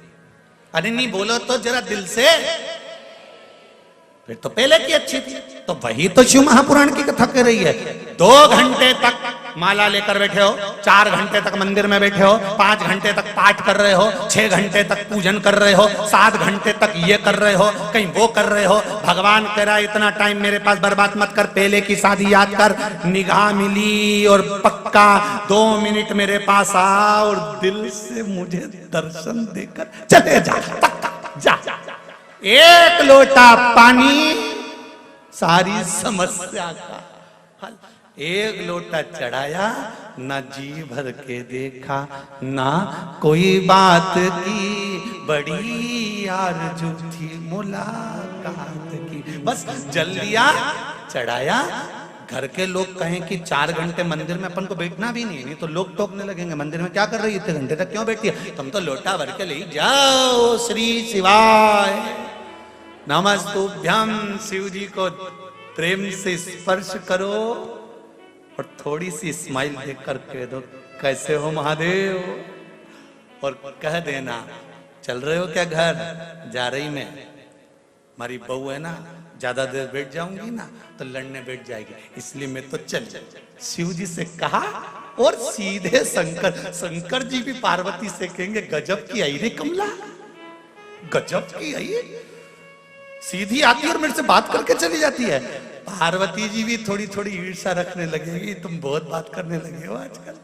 अरे नहीं बोलो तो जरा दिल से, फिर तो पहले की अच्छी थी। तो वही तो शिव महापुराण की कथा कर रही है। 2 घंटे तक माला लेकर बैठे हो, 4 घंटे तक मंदिर में बैठे हो, 5 घंटे तक पाठ कर रहे हो, 6 घंटे तक पूजन कर रहे हो, 7 घंटे तक ये कर रहे हो, कहीं वो कर रहे हो। भगवान कह रहा है इतना टाइम मेरे पास बर्बाद मत कर, पहले की शादी याद कर, निगाह मिली और पक्का 2 मिनट मेरे पास आ और दिल से मुझे दर्शन देकर चले जा, पक्का जा। 1 लोटा पानी सारी समस्या का हल। 1 लोटा चढ़ाया, ना जी भर के देखा, ना कोई बात की, बड़ी आरज़ू थी मुलाकात की, बस जल लिया, चढ़ाया। घर के लोग कहें कि 4 घंटे मंदिर में अपन को बैठना भी नहीं तो लोग टोकने लगेंगे, मंदिर में क्या कर रही है, इतने घंटे तक क्यों बैठी है, तुम तो लोटा भर के ले जाओ। श्री शिवाय नमस्तुभ्यम, शिव जी को प्रेम से स्पर्श करो और थोड़ी सी स्माइल देकर कह दो कैसे हो महादेव, और कह देना चल रहे हो क्या घर, जा रही मैं, हमारी बहू है ना, ज्यादा देर बैठ जाऊंगी ना तो लड़ने बैठ जाएगी, इसलिए मैं तो चल। शिव जी से कहा और सीधे शंकर जी भी पार्वती से कहेंगे गजब की आई रे कमला, गजब की आई, सीधी आती है और मेरे से बात करके चली जाती है। पार्वती जी भी थोड़ी थोड़ी ईर्ष्या रखने लगेगी, तुम बहुत बात करने लगे हो आजकल,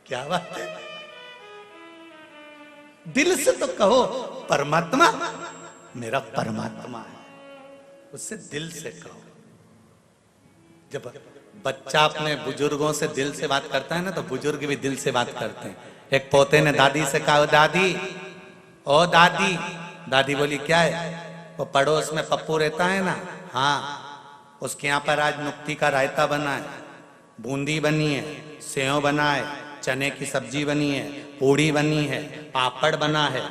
क्या बात है। दिल से तो कहो परमात्मा मेरा परमात्मा है, उससे दिल से कहो। जब बच्चा अपने बुजुर्गों से दिल से बात करता है ना तो बुजुर्ग भी दिल से बात करते हैं। एक पोते ने दादी से कहा दादी, ओ दादी, दादी बोली क्या है, वो पड़ोस में पप्पू रहता है ना, हाँ उसके यहाँ पर आज नुक्ती का रायता बना है, बूंदी बनी है, सेव बना है, चने की सब्जी बनी है, पूड़ी बनी है, पापड़ बना है।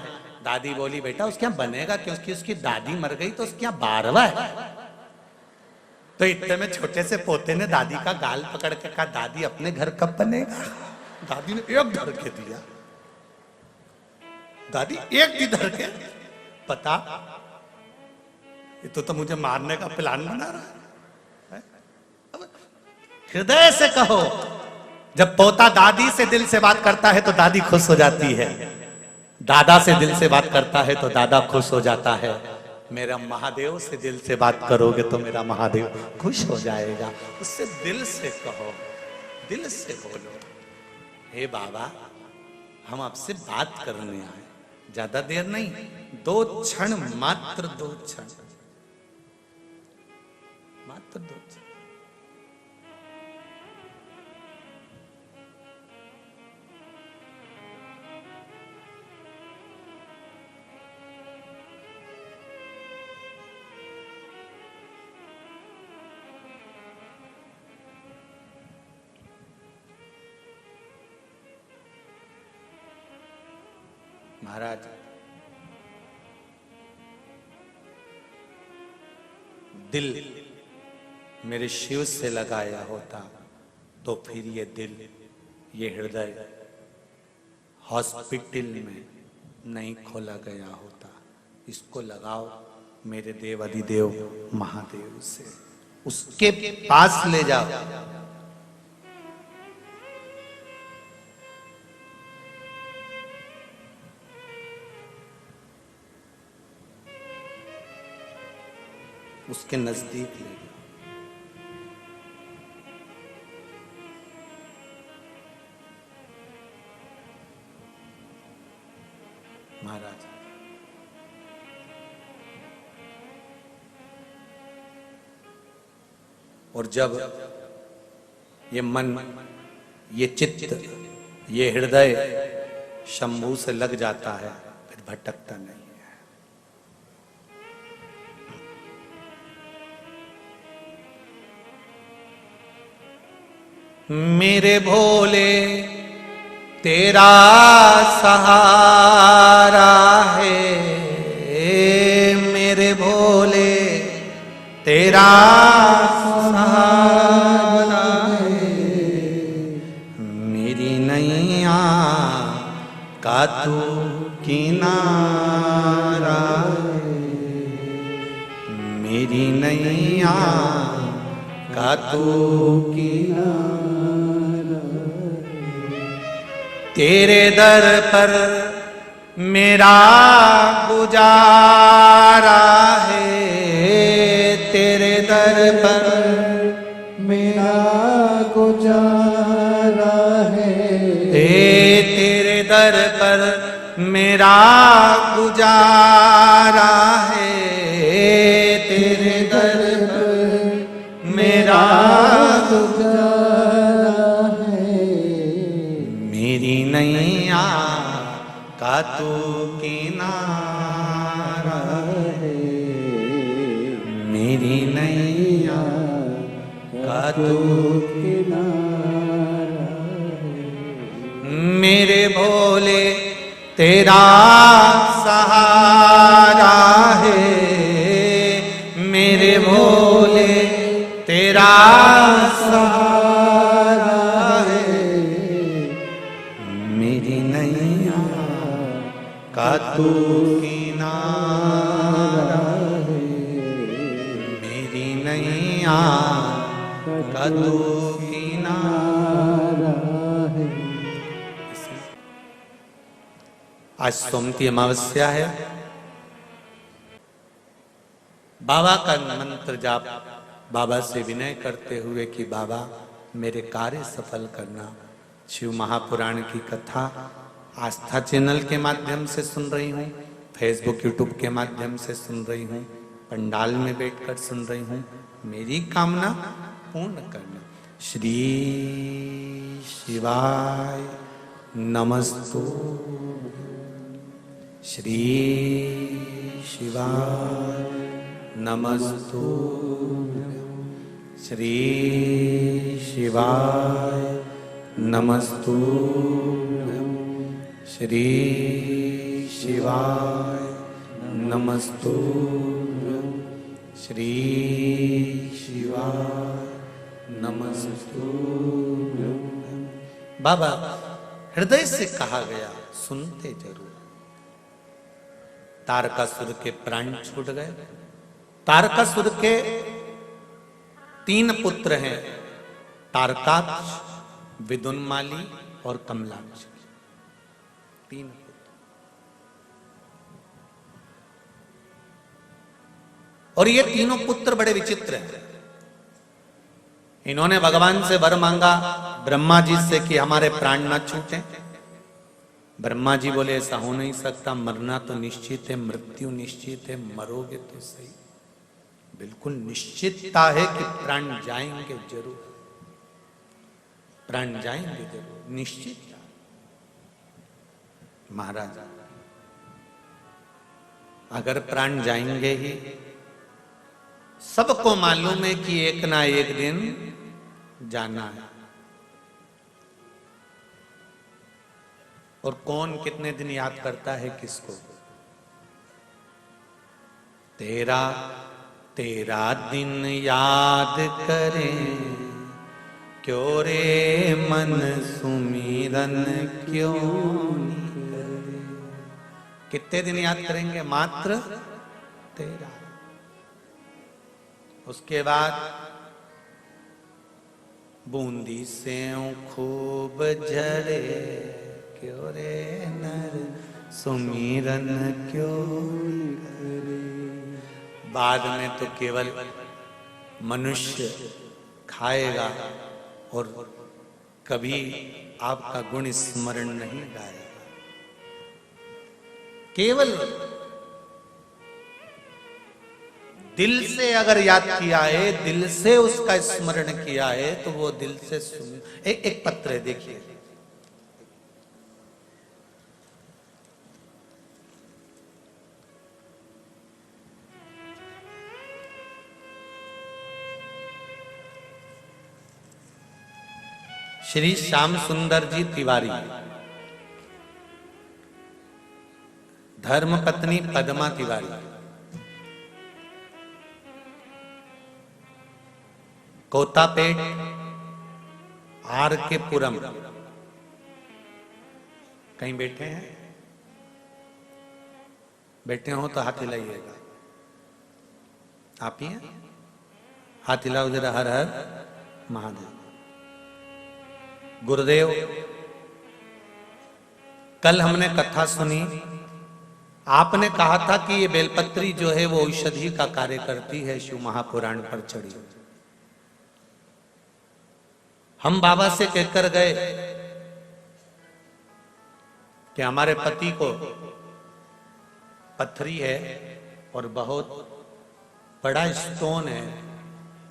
दादी बोली बेटा उसके यहाँ बनेगा क्योंकि उसकी दादी मर गई तो उसके यहाँ 12वां है। तो इतने में छोटे से पोते ने दादी का गाल पकड़ के कहा दादी अपने घर कब बनेगा। दादी ने एक धर के दिया, दादी एक भी धर के, पता ये तो मुझे मारने का प्लान बना रहा है। हृदय से कहो, जब पोता दादी से दिल से बात करता है तो दादी खुश हो जाती है, दादा से दिल से बात करता है तो दादा खुश हो जाता है। मेरा महादेव से दिल से बात करोगे तो मेरा महादेव खुश हो जाएगा। उससे दिल से कहो, दिल से बोलो, हे बाबा हम आपसे बात करने आए, ज्यादा देर नहीं, 2 क्षण, मात्र 2 क्षण, मात्र 2 क्षण। महाराज दिल मेरे शिव से लगाया होता तो फिर ये दिल, ये हृदय हॉस्पिटल में नहीं खोला गया होता। इसको लगाओ मेरे देव अधिदेव महादेव से, उसके पास ले जाओ। उसके नजदीक ले जाओ। महाराज और जब ये मन, ये चित्त, ये हृदय शंभू से लग जाता है फिर भटकता नहीं है। मेरे भोले तेरा सहारा है, मेरे भोले तेरा सहारा है, मेरी नैया का तू किनारा है, मेरी नैया का तू किनारा। तेरे दर पर मेरा गुजारा है, तेरे दर पर मेरा गुजारा है, तेरे दर पर मेरा गुजारा है, तेरे दर पर मेरा गुजारा है, मेरी नैया का तू किनारा है, मेरी नैया का तू किनारा है, मेरे भोले तेरा सहारा है, मेरे भोले तेरा सहारा है, मेरी नैया का तू किनारा है, मेरी नैया का तू किनारा है। आज सोमती अमावस्या है। बाबा का मंत्र जाप, बाबा से विनय करते हुए कि बाबा मेरे कार्य सफल करना। शिव महापुराण की कथा आस्था चैनल के माध्यम से सुन रही हूँ, फेसबुक यूट्यूब के माध्यम से सुन रही हूँ, पंडाल में बैठकर सुन रही हूँ। मेरी कामना पूर्ण करना। श्री शिवाय नमस्तु, श्री शिवाय नमस्तु, श्री शिवाय नमस्तु, श्री शिवाय नमस्तु, श्री शिवाय नमस्तु। बाबा हृदय से कहा गया सुनते जरूर। तारकासुर के प्राण छूट गए। तारकासुर के 3 पुत्र हैं, तारकाक्ष, विदुन्माली और कमलाक्ष। 3 पुत्र। और ये तीनों पुत्र बड़े विचित्र हैं। इन्होंने भगवान से वर मांगा ब्रह्मा जी से कि हमारे प्राण न छूटे। ब्रह्मा जी बोले ऐसा हो नहीं सकता, मरना तो निश्चित है, मृत्यु निश्चित है, मरोगे तो सही। बिल्कुल निश्चितता है कि प्राण जाएंगे जरूर, प्राण जाएंगे जरूर, निश्चित। महाराज अगर प्राण जाएंगे ही, सबको मालूम है कि एक ना एक दिन जाना है। और कौन कितने दिन याद करता है किसको? तेरा तेरा दिन याद करें क्यों रे मन सुमिरन क्यों नहीं करे। कितने दिन याद करेंगे? मात्र तेरा। उसके बाद बूंदी से खूब झरे क्यों रे नर सुमिरन क्यों नहीं करे। बाद में तो केवल मनुष्य खाएगा और कभी आपका गुण स्मरण नहीं गाएगा। केवल दिल से अगर याद किया है, दिल से उसका स्मरण किया है, तो वो दिल से सुन। एक पत्र है, देखिए। श्री श्याम सुंदर जी तिवारी, धर्म पत्नी पद्मा तिवारी, कोतापेट आर के पुरम। कहीं बैठे हैं? बैठे हो तो हाथ हिलाइएगा। आप ही हैं? हाथ हिलाओ जरा। हर हर महादेव। गुरुदेव, कल हमने कथा सुनी, आपने कहा था कि ये बेलपत्री जो है वो औषधि का कार्य करती है, शिव महापुराण पर चढ़ी। हम बाबा से कहकर गए कि हमारे पति को पथरी है और बहुत बड़ा स्टोन है,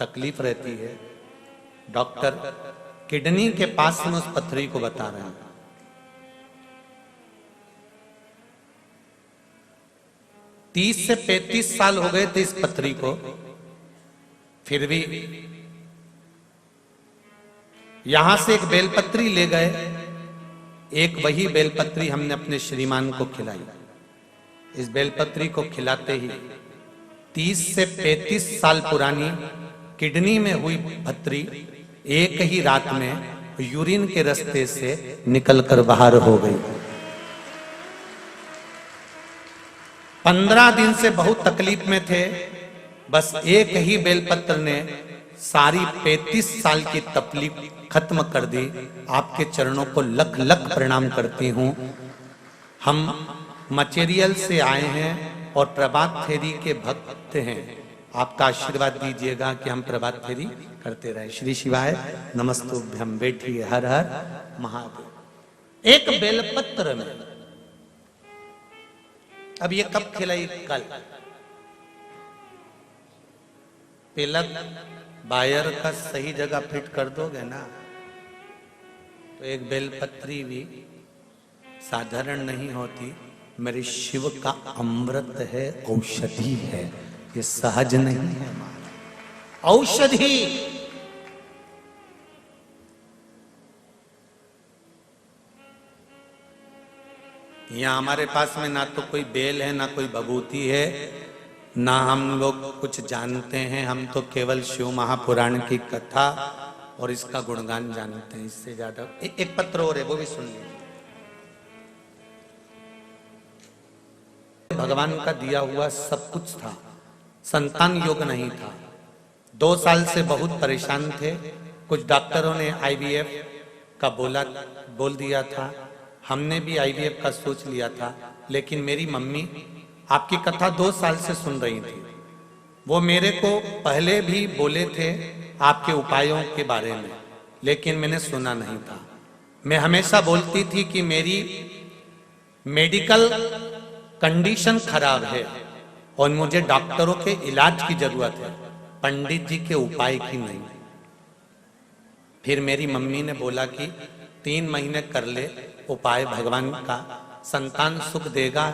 तकलीफ रहती है। डॉक्टर किडनी के पास में उस पथरी को बता रहे हैं। 30 से 35 साल हो गए थे इस पथरी को, फिर भी यहां से एक बेलपत्री ले गए। एक वही बेलपत्री हमने अपने श्रीमान को खिलाई। इस बेलपत्री को खिलाते ही 30 से 35 साल पुरानी किडनी में हुई पथरी एक ही रात में यूरिन के रास्ते से निकलकर बाहर हो गई। 15 दिन से बहुत तकलीफ में थे। बस एक ही बेलपत्र ने सारी 35 साल की तकलीफ खत्म कर दी। आपके चरणों को लख लख प्रणाम करती हूँ। हम मटेरियल से आए हैं और प्रभात फेरी के भक्त हैं। आपका आशीर्वाद दीजिएगा कि हम प्रभात फेरी करते रहे। श्री शिवाय नमस्तुभ्यम। बैठिए। हर हर महादेव। एक बेलपत्र में, अब ये कब खिलाई? कल। तिलक बायर का सही जगह फिट कर दोगे ना, तो एक बेलपत्री भी साधारण नहीं होती। मेरे शिव का अमृत है, औषधि है, ये सहज नहीं है। औषधि यहाँ हमारे पास में ना तो कोई बेल है, ना कोई भभूति है, ना हम लोग कुछ जानते हैं। हम तो केवल शिव महापुराण की कथा और इसका गुणगान जानते हैं। इससे ज्यादा एक पत्र और है, वो भी सुन लीजिए। भगवान का दिया हुआ सब कुछ था, संतान योग नहीं था। 2 साल से बहुत परेशान थे। कुछ डॉक्टरों ने IVF का बोल दिया था। हमने भी IVF का सोच लिया था, लेकिन मेरी मम्मी आपकी कथा 2 साल से सुन रही थी। वो मेरे को पहले भी बोले थे आपके उपायों के बारे में, लेकिन मैंने सुना नहीं था। मैं हमेशा बोलती थी कि मेरी मेडिकल कंडीशन खराब है और मुझे डॉक्टरों के इलाज की जरूरत है, पंडित जी के उपाय की नहीं। फिर मेरी मम्मी ने बोला कि 3 महीने कर ले उपाय, भगवान का संतान सुख देगा,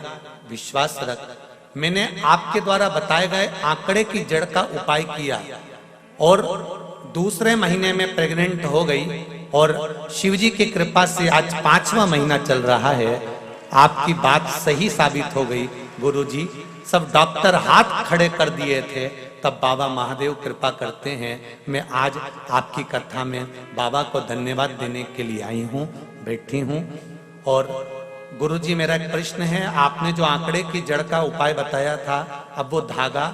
विश्वास रख। मैंने आपके द्वारा बताए गए आंकड़े की जड़ का उपाय किया और दूसरे महीने में प्रेग्नेंट हो गई और शिवजी की कृपा से आज 5वां महीना चल रहा है। आपकी बात सही साबित हो गई गुरुजी। सब डॉक्टर हाथ खड़े कर दिए थे तब बाबा महादेव कृपा करते हैं। मैं आज आपकी कथा में बाबा को धन्यवाद देने के लिए आई हूँ, बैठी हूँ। और गुरुजी, मेरा एक प्रश्न है, आपने जो आंकड़े की जड़ का उपाय बताया था, अब वो धागा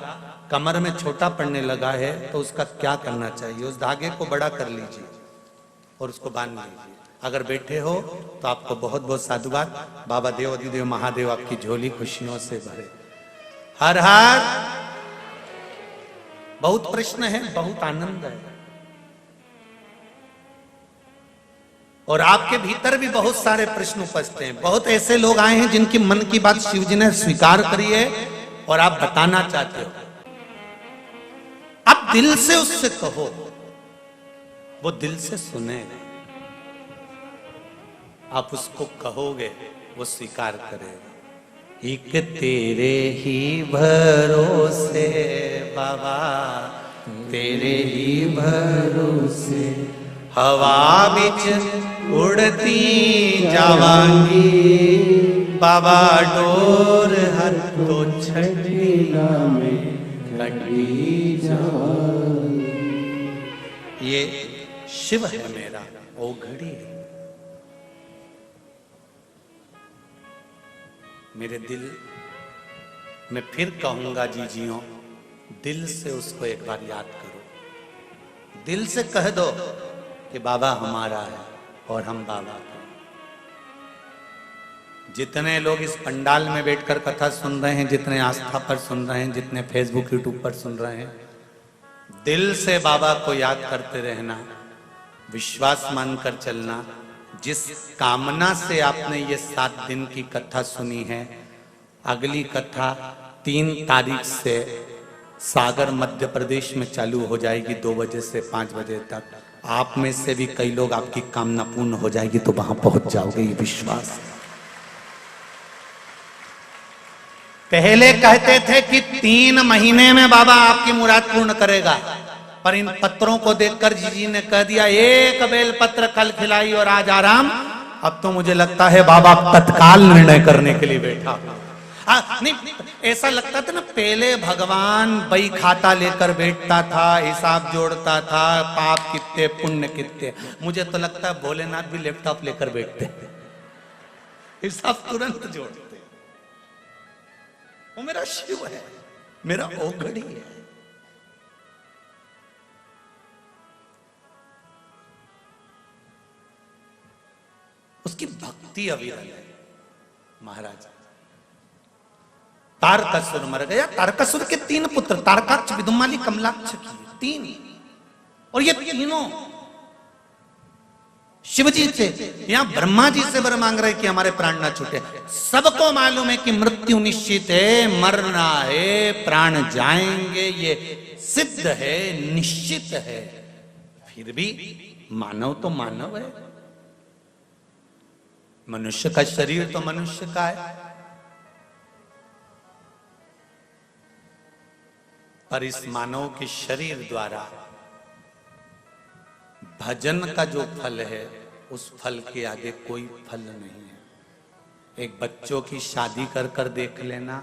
कमर में छोटा पड़ने लगा है, तो उसका क्या करना चाहिए? उस धागे को बड़ा कर लीजिए और उसको बांध लीजिए। अगर बैठे हो तो आपको बहुत बहुत साधुवाद। बाबा देव अधिदेव महादेव आपकी झोली खुशियों से भरे। हर हर। बहुत प्रश्न है, बहुत आनंद है, और आपके भीतर भी बहुत सारे प्रश्न उपस्थित हैं। बहुत ऐसे लोग आए हैं जिनकी मन की बात शिव जी ने स्वीकार करी है और आप बताना चाहते हो। आप दिल से उससे कहो, वो दिल से सुनेगा। आप उसको कहोगे, वो स्वीकार करेगा। एक तेरे ही भरोसे बाबा, तेरे ही भरोसे हवा बिच उड़ती जावांगी बाबा, डोर हर तो छठीला में कटी जावांगी। ये शिव है मेरा, ओ घड़ी है मेरे दिल। मैं फिर कहूंगा जीजियों, दिल से उसको एक बार याद करो। दिल से कह दो कि बाबा हमारा है और हम बाबा का। जितने लोग इस पंडाल में बैठकर कथा सुन रहे हैं, जितने आस्था पर सुन रहे हैं, जितने फेसबुक यूट्यूब पर सुन रहे हैं, दिल से बाबा को याद करते रहना, विश्वास मानकर चलना। जिस कामना से आपने ये 7 दिन की कथा सुनी है, अगली कथा 3 तारीख से सागर मध्य प्रदेश में चालू हो जाएगी 2 बजे से 5 बजे तक। आप में से भी कई लोग, आपकी कामना पूर्ण हो जाएगी तो वहां पहुंच जाओगे, ये विश्वास। पहले कहते थे कि 3 महीने में बाबा आपकी मुराद पूर्ण करेगा, पर इन पत्रों को देखकर जीजी ने कह दिया एक बेल पत्र कल खिलाई और आज आराम। अब तो मुझे लगता है बाबा तत्काल निर्णय करने के लिए बैठा। नहीं, ऐसा लगता था ना, पहले भगवान बही खाता लेकर बैठता था, हिसाब जोड़ता था, पाप कितने पुण्य कितने। मुझे तो लगता है भोलेनाथ भी लैपटॉप लेकर बैठते, हिसाब तुरंत जोड़ते। वो मेरा शिव है, मेरा ओघड़ी है। उसकी भक्ति अविरल है। महाराज तारकासुर मर गया। तारकासुर के 3 पुत्र, तारकाक्ष, विदुमाली, कमलाक्ष की 3, और ये तीनों शिवजी से, यहां ब्रह्मा जी से वर मांग रहे कि हमारे प्राण ना छूटे। सबको मालूम है कि मृत्यु निश्चित है, मरना है, प्राण जाएंगे, ये सिद्ध है, निश्चित है। फिर भी मानव तो मानव है, मनुष्य का शरीर तो मनुष्य का है। पर इस मानव के शरीर द्वारा भजन का जो फल है, उस फल के आगे कोई फल नहीं है। एक बच्चों की शादी कर कर देख लेना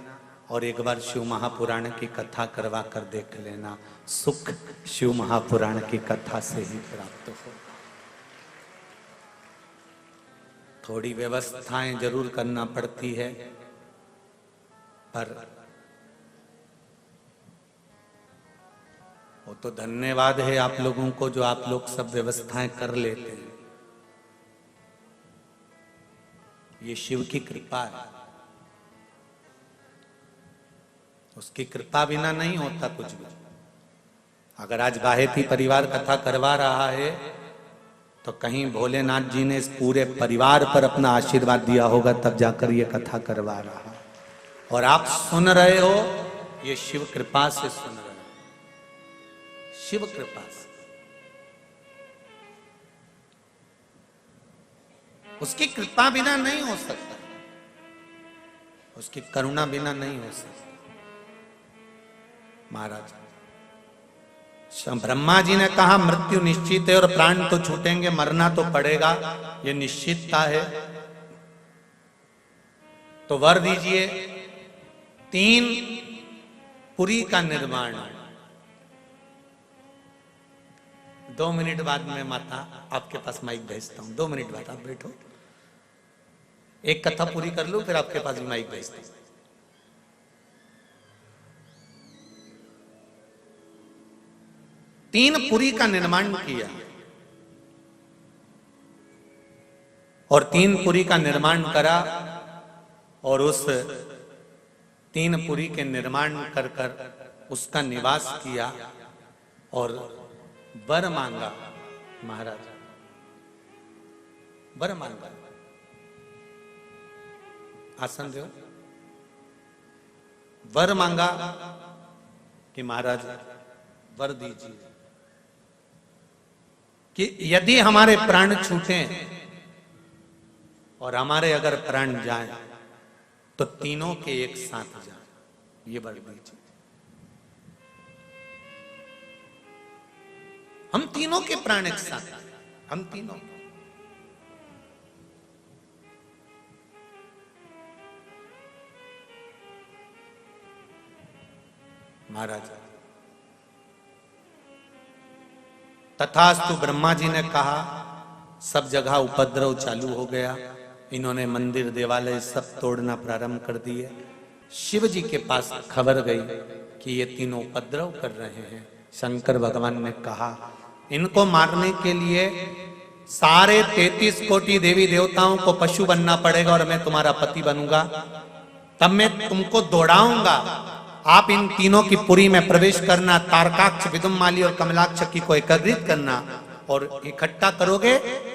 और एक बार शिव महापुराण की कथा करवा कर देख लेना, सुख शिव महापुराण की कथा से ही प्राप्त हो। थोड़ी व्यवस्थाएं जरूर करना पड़ती है, पर वो तो धन्यवाद है आप लोगों को जो आप लोग सब व्यवस्थाएं कर लेते हैं। ये शिव की कृपा है, उसकी कृपा बिना नहीं होता कुछ भी। अगर आज बाहेती परिवार कथा करवा रहा है तो कहीं भोलेनाथ जी ने इस पूरे परिवार पर अपना आशीर्वाद दिया होगा, तब जाकर ये कथा करवा रहा। और आप सुन रहे हो, ये शिव कृपा से सुन रहे हो, शिव कृपा से। उसकी कृपा बिना नहीं हो सकता, उसकी करुणा बिना नहीं हो सकता। महाराज ब्रह्मा जी ने कहा मृत्यु निश्चित है और प्राण तो छूटेंगे, मरना तो पड़ेगा, ये निश्चितता है। तो वर दीजिए 3 पुरी का निर्माण, 2 मिनट बाद में माता आपके पास माइक भेजता हूं। 2 मिनट बाद आप बैठो, एक कथा पूरी कर लो, फिर आपके पास भी माइक भेजता हूं। तीन पुरी का निर्माण किया और 3 पुरी का निर्माण करा और उस 3 पुरी के निर्माण कर कर उसका निवास किया और वर मांगा। महाराज वर मांगा, आसन दो। वर मांगा कि महाराज वर दीजिए कि यदि हमारे प्राण छूटे और हमारे अगर प्राण जाए तो तीनों के एक साथ जाए, ये वर दीजिए। हम तीनों के प्राण एक साथ, हम तीनों। महाराज तथास्तु ब्रह्मा जी ने कहा, सब जगह उपद्रव चालू हो गया। इन्होंने मंदिर देवालय सब तोड़ना प्रारंभ कर दिए। शिव जी के पास खबर गई कि ये तीनों उपद्रव कर रहे हैं। शंकर भगवान ने कहा, इनको मारने के लिए सारे 33 कोटि देवी देवताओं को पशु बनना पड़ेगा और मैं तुम्हारा पति बनूंगा, तब मैं तुमको दौड़ाऊंगा। आप इन तीनों की पुरी में प्रवेश करना, तारकाक्ष, विदुम्माली और कमलाक्ष को एकत्रित करना और इकट्ठा करोगे,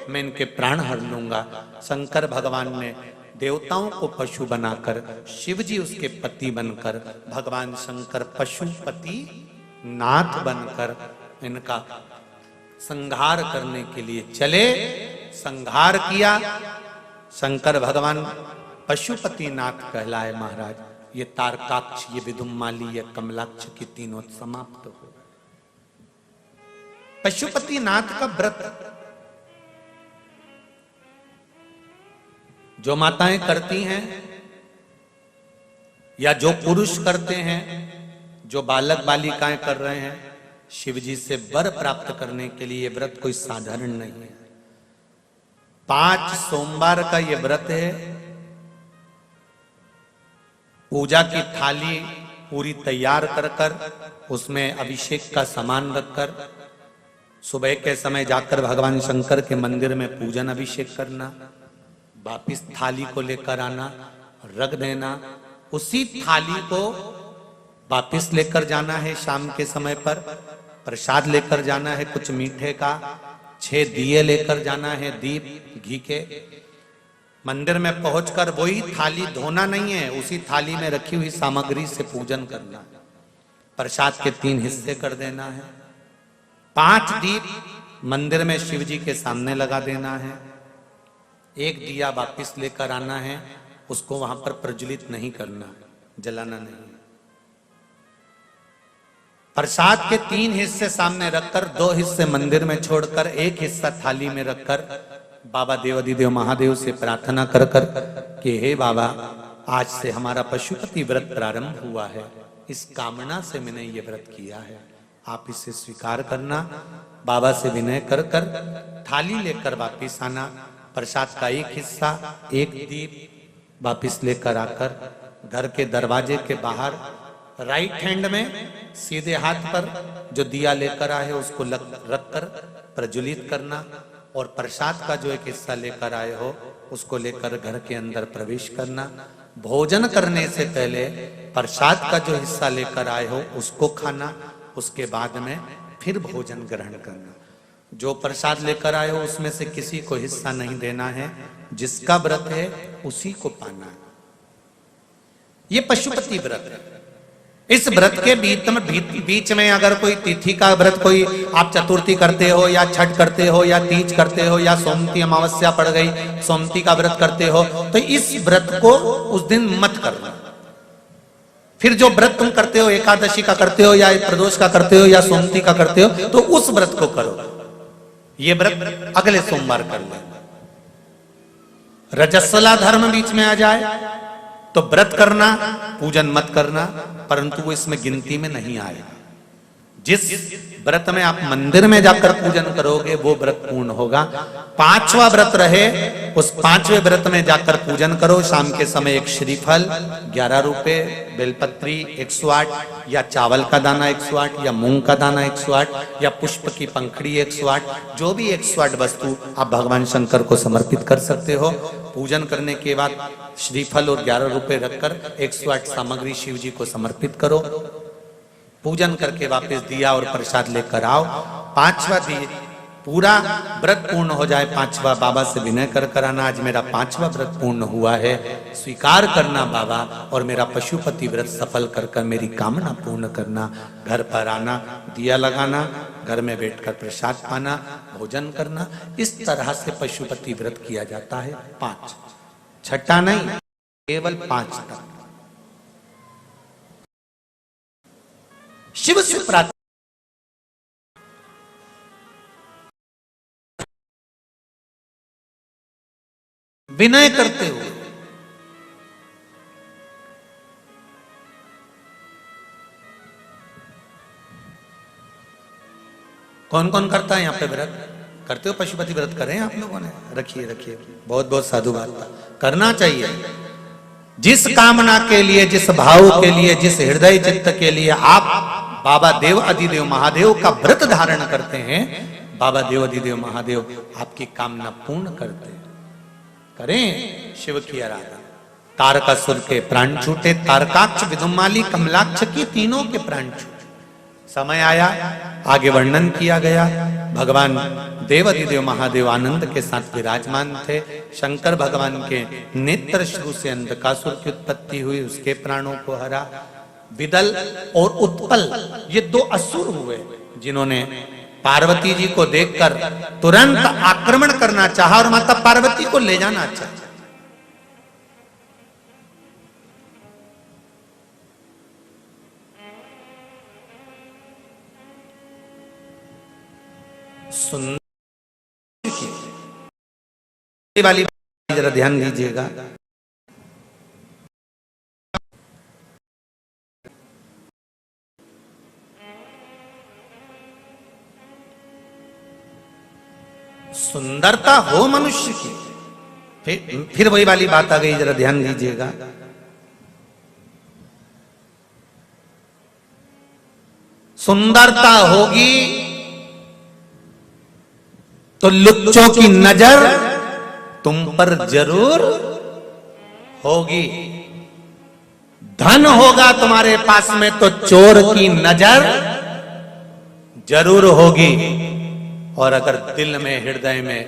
मैं इनके प्राण हर लूंगा। शंकर भगवान ने देवताओं को पशु बनाकर, शिव जी उसके पति बनकर, भगवान शंकर पशुपति नाथ बनकर इनका संहार करने के लिए चले। संहार किया। शंकर भगवान पशुपति नाथ कहलाए। महाराज ये तारकाक्ष, ये विदुम्माली, ये कमलाक्ष की तीनों समाप्त हो। पशुपति नाथ का व्रत जो माताएं करती हैं या जो पुरुष करते हैं, जो बालक बालिकाएं कर रहे हैं, शिव जी से वर प्राप्त करने के लिए व्रत कोई साधारण नहीं है। 5 सोमवार का ये व्रत है। पूजा की थाली पूरी तैयार कर कर उसमें अभिषेक का सामान रखकर सुबह के समय जाकर भगवान शंकर के मंदिर में पूजन अभिषेक करना, वापिस थाली को लेकर आना, रख देना। उसी थाली को वापिस लेकर जाना है। शाम के समय पर प्रसाद लेकर जाना है, कुछ मीठे का, 6 दिए लेकर जाना है, दीप घी के। मंदिर में पहुंचकर वही थाली धोना नहीं है, उसी थाली में रखी हुई सामग्री से पूजन करना। प्रसाद के 3 हिस्से कर देना है। 5 दीप मंदिर में शिव जी के सामने लगा देना है। 1 दिया वापिस लेकर आना है, उसको वहां पर प्रज्वलित नहीं करना, जलाना नहीं। प्रसाद के 3 हिस्से सामने रखकर 2 हिस्से मंदिर में छोड़कर 1 हिस्सा थाली में रखकर बाबा देवाधिदेव महादेव से प्रार्थना कर कर कि हे बाबा, आज से हमारा पशुपति व्रत प्रारंभ हुआ है, इस कामना से मैंने ये व्रत किया है, आप इसे स्वीकार करना। बाबा से विनय कर कर थाली लेकर वापिस आना। प्रसाद का 1 हिस्सा, 1 दीप वापिस लेकर आकर घर के दरवाजे के बाहर राइट हैंड में सीधे हाथ पर जो दिया लेकर आए उसको रखकर प्रज्वलित करना और प्रसाद का जो 1 हिस्सा लेकर आए हो उसको लेकर घर के अंदर प्रवेश करना। भोजन करने से पहले प्रसाद का जो हिस्सा लेकर आए हो उसको खाना, उसके बाद में फिर भोजन ग्रहण करना। जो प्रसाद लेकर आए हो उसमें से किसी को हिस्सा नहीं देना है, जिसका व्रत है उसी को पाना है। ये पशुपति व्रत है। इस व्रत के बीच में अगर कोई तिथि का व्रत, कोई आप चतुर्थी करते हो या छठ करते हो या तीज करते हो या सोमती अमावस्या पड़ गई, सोमती का व्रत करते हो, तो इस व्रत को उस दिन मत करना। फिर जो व्रत तुम करते हो, एकादशी का करते हो या प्रदोष का करते हो या सोमती का करते हो, तो उस व्रत को करो। ये व्रत अगले सोमवार कर लो। रजस्वला धर्म बीच में आ जाए तो व्रत करना, पूजन मत करना, परंतु वो इसमें गिनती में नहीं आएगा। जिस व्रत में आप मंदिर में जाकर पूजन करोगे वो व्रत पूर्ण होगा। 5वां व्रत रहे, उस 5वें व्रत में जाकर पूजन करो। शाम के समय एक श्रीफल 11 रुपए, बेलपत्री 108, या चावल का दाना 108, या मूंग का दाना 108, या पुष्प की पंखड़ी 108, जो भी 108 वस्तु आप भगवान शंकर को समर्पित कर सकते हो। पूजन करने के बाद श्रीफल और 11 रुपए रखकर 108 सामग्री शिव जी को समर्पित करो। पूजन करके वापस दिया और प्रसाद लेकर आओ। 5वां दिन पूरा व्रत पूर्ण हो जाए, 5वां बाबा से विनय कर आना, आज मेरा 5वां व्रत पूर्ण हुआ है, स्वीकार करना बाबा, और मेरा पशुपति व्रत सफल कर मेरी कामना पूर्ण करना। घर पर आना, दिया लगाना, घर में बैठकर प्रसाद पाना, भोजन करना। इस तरह से पशुपति व्रत किया जाता है। 5, छठा नहीं, केवल 5 तक। शिव से प्रार्थना, विनय करते हुए। कौन कौन करता है यहाँ पे व्रत? करते हो? पशुपति व्रत करें आप लोगों ने? रखिए रखिए, बहुत बहुत साधु बात, करना चाहिए। जिस कामना के लिए, जिस भाव के लिए, जिस हृदय चित्त के लिए आप बाबा देव अधिदेव महादेव का व्रत धारण करते हैं, बाबा देव अधिदेव महादेव आपकी कामना पूर्ण करते हैं। करें शिव की आराधना। तारकासुर के प्राण छूटे, तारकाक्ष, विदुमाली, कमलाक्ष की तीनों के प्राण छूटे। समय आया, आगे वर्णन किया गया। भगवान देव अधिदेव महादेव आनंद के साथ विराजमान थे। शंकर भगवान के नेत्र श्रु से अंधकासुर की उत्पत्ति हुई, उसके प्राणों को हरा। विदल और उत्पल ये 2 असुर हुए, जिन्होंने पार्वती जी को देखकर तुरंत आक्रमण करना चाहा और माता पार्वती को ले जाना चाहा। सुंदर वाली जरा ध्यान दीजिएगा। सुंदरता हो मनुष्य की, फिर वही वाली बात आ गई, जरा ध्यान दीजिएगा। सुंदरता होगी तो लुच्चों की नजर तुम पर जरूर होगी। धन होगा तुम्हारे पास में तो चोर की नजर जरूर होगी। और अगर दिल में, हृदय में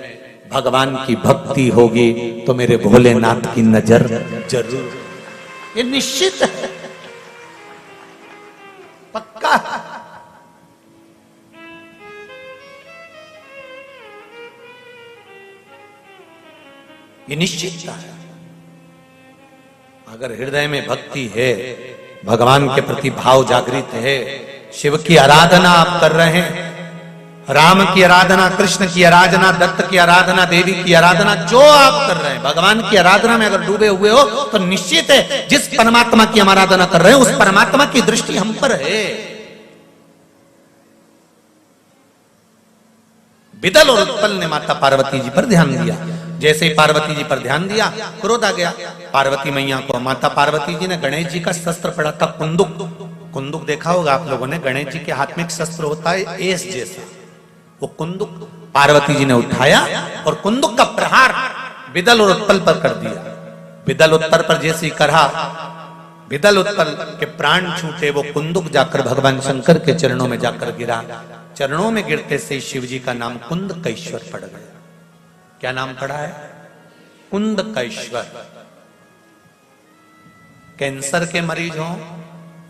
भगवान की भक्ति होगी तो मेरे भोलेनाथ की नजर जरूर, ये निश्चित है, पक्का। ये निश्चित है। अगर हृदय में भक्ति है, भगवान के प्रति भाव जागृत है, शिव की आराधना आप कर रहे हैं, राम की आराधना, कृष्ण की आराधना, दत्त की आराधना, देवी की आराधना, जो आप कर रहे हैं, भगवान की आराधना में अगर डूबे हुए हो तो निश्चित है जिस परमात्मा की हम आराधना कर रहे हैं उस परमात्मा की दृष्टि हम पर है। विदल और उत्पल ने माता पार्वती जी पर ध्यान दिया। जैसे ही पार्वती जी पर ध्यान दिया, क्रोध आ गया पार्वती मैया को। माता पार्वती जी ने गणेश जी का शस्त्र पड़ा था, कुंदुक। कुंदुक देखा होगा आप लोगों ने, गणेश जी के हाथ में एक शस्त्र होता है एस जैसा, वो कुंदुक पार्वती जी ने उठाया और कुंदुक का प्रहार विदल और उत्पल पर कर दिया। विदल उत्पल पर जैसे ही करा, विदल उत्पल के प्राण छूटे। वो कुंदुक जाकर भगवान शंकर के चरणों में जाकर गिरा। चरणों में गिरते से शिव जी का नाम कुंदकेश्वर पड़ गया। क्या नाम पड़ा है? कुंदकेश्वर। कैंसर के मरीज हो,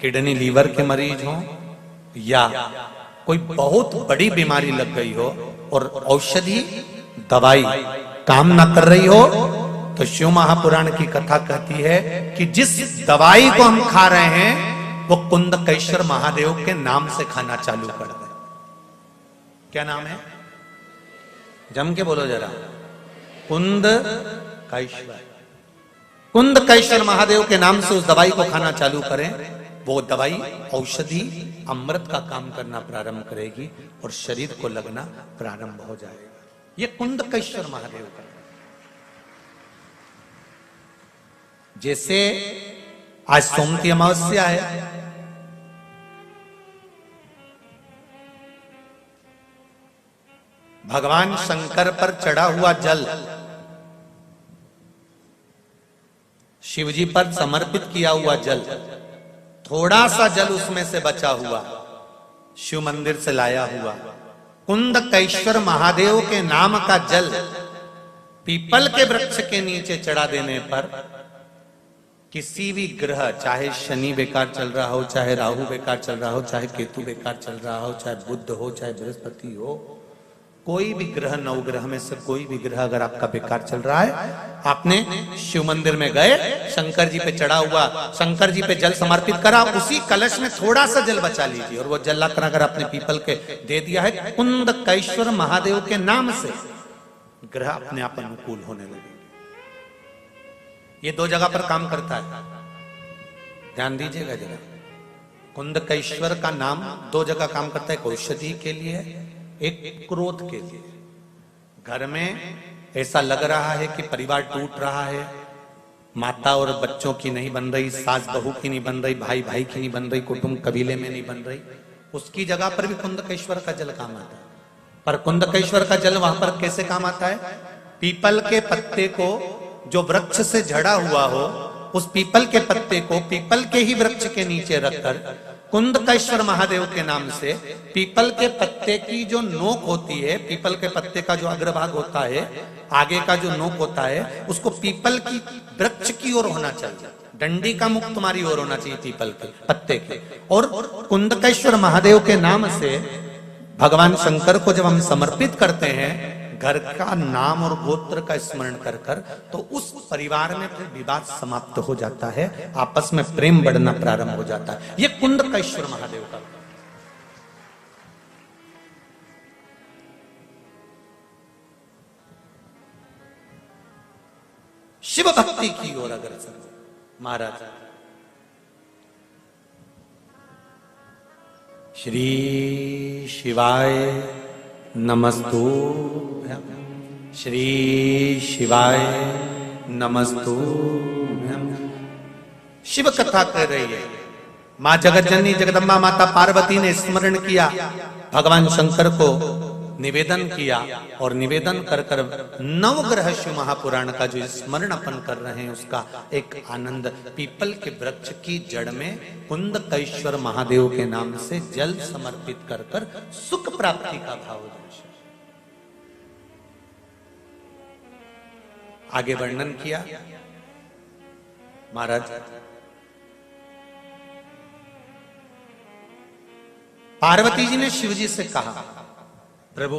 किडनी लीवर के मरीज हो, या कोई बहुत बड़ी बीमारी लग गई हो और औषधि दवाई काम ना कर रही हो, तो शिव महापुराण की कथा कहती है कि जिस दवाई को हम खा रहे हैं वो कुंदकेश्वर महादेव के नाम से खाना चालू कर दे। क्या नाम है? जम के बोलो जरा। कुंदकेश्वर। कुंदकेश्वर महादेव के नाम से उस दवाई को खाना चालू करें, वो दवाई औषधि अमृत का काम करना प्रारंभ करेगी और शरीर को लगना प्रारंभ हो जाएगा। ये कुंडकेश्वर महादेव का, जैसे आज सोमती अमावस्या है, भगवान शंकर पर चढ़ा हुआ जल, शिवजी पर समर्पित किया हुआ जल, थोड़ा सा जल उसमें से बचा हुआ, शिव मंदिर से लाया हुआ कुंडकेश्वर महादेव के नाम का जल पीपल के वृक्ष के नीचे चढ़ा देने पर किसी भी ग्रह, चाहे शनि बेकार चल रहा हो, चाहे राहु बेकार चल रहा हो, चाहे केतु बेकार चल रहा हो, चाहे बुध हो, चाहे बृहस्पति हो, कोई भी ग्रह, नवग्रह में से कोई भी ग्रह अगर आपका बेकार चल रहा है, आपने शिव मंदिर में गए, शंकर जी पे चढ़ा हुआ, शंकर जी पे जल समर्पित करा, उसी कलश में थोड़ा सा जल बचा लीजिए और वो जल लाकर अगर आपने पीपल के दे दिया है, कुंडकेश्वर महादेव के नाम से ग्रह अपने आप अनुकूल होने लगे। ये दो जगह पर काम करता है, ध्यान दीजिएगा जरा। कुंडकेश्वर का नाम दो जगह काम करता है, एक औषधि के लिए, एक क्रोध के लिए। घर में ऐसा लग रहा है कि परिवार टूट रहा है, माता और बच्चों की नहीं बन रही, सास बहू की नहीं बन रही, भाई भाई की नहीं बन रही, कुटुंब कबीले में नहीं बन रही, उसकी जगह पर भी कुंडकेश्वर का जल काम आता है। पर कुंडकेश्वर का जल वहां पर कैसे काम आता है? पीपल के पत्ते को जो वृक्ष से झड़ा हुआ हो, उस पीपल के पत्ते को पीपल के ही वृक्ष के नीचे रखकर कुंडकेश्वर महादेव के नाम से पीपल के पत्ते की जो नोक होती है, पीपल के पत्ते का जो अग्रभाग होता है, आगे का जो नोक होता है, उसको पीपल की वृक्ष की ओर होना चाहिए, डंडी का मुख तुम्हारी ओर होना चाहिए पीपल के पत्ते के। और कुंडकेश्वर महादेव के नाम से भगवान शंकर को जब हम समर्पित करते हैं, घर का नाम और गोत्र का स्मरण कर कर, तो उस परिवार में फिर विवाद समाप्त हो जाता है, आपस में प्रेम बढ़ना प्रारंभ हो जाता है। ये कुंडकेश्वर महादेव का। शिव भक्ति की ओर अग्रसर महाराज। श्री शिवाय नमस्तुभ्यं, श्री शिवाय नमस्तुभ्यं। शिव कथा कर रही है, मां जगतजननी जगदम्बा माता पार्वती ने स्मरण किया, भगवान शंकर को निवेदन किया और निवेदन कर कर नवग्रह शिव महापुराण का जो स्मरण अपन कर रहे हैं उसका एक आनंद। पीपल के वृक्ष की जड़ में कुंडकेश्वर महादेव के नाम से जल समर्पित कर कर सुख प्राप्ति का भाव दर्शन। आगे वर्णन किया महाराज। पार्वती जी ने शिवजी से कहा, प्रभु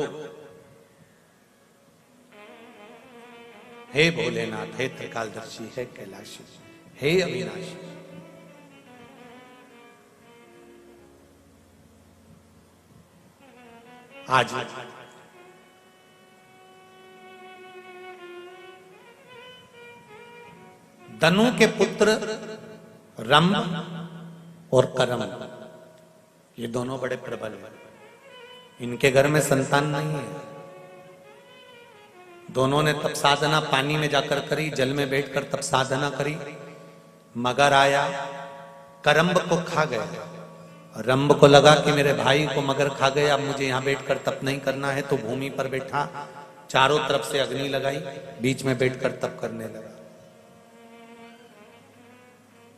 हे भोलेनाथ, हे त्रिकालदर्शी, हे कैलाशी, हे अविनाशी, आज दनु के पुत्र रंभ और करम, ये दोनों बड़े प्रबल हैं। इनके घर में संतान नहीं है। दोनों ने तप साधना पानी में जाकर करी, जल में बैठकर तप साधना करी। मगर आया, करम्ब को खा गया। रंभ को लगा कि मेरे भाई को मगर खा गया, अब मुझे यहां बैठकर तप नहीं करना है, तो भूमि पर बैठा, चारों तरफ से अग्नि लगाई, बीच में बैठकर तप करने लगा।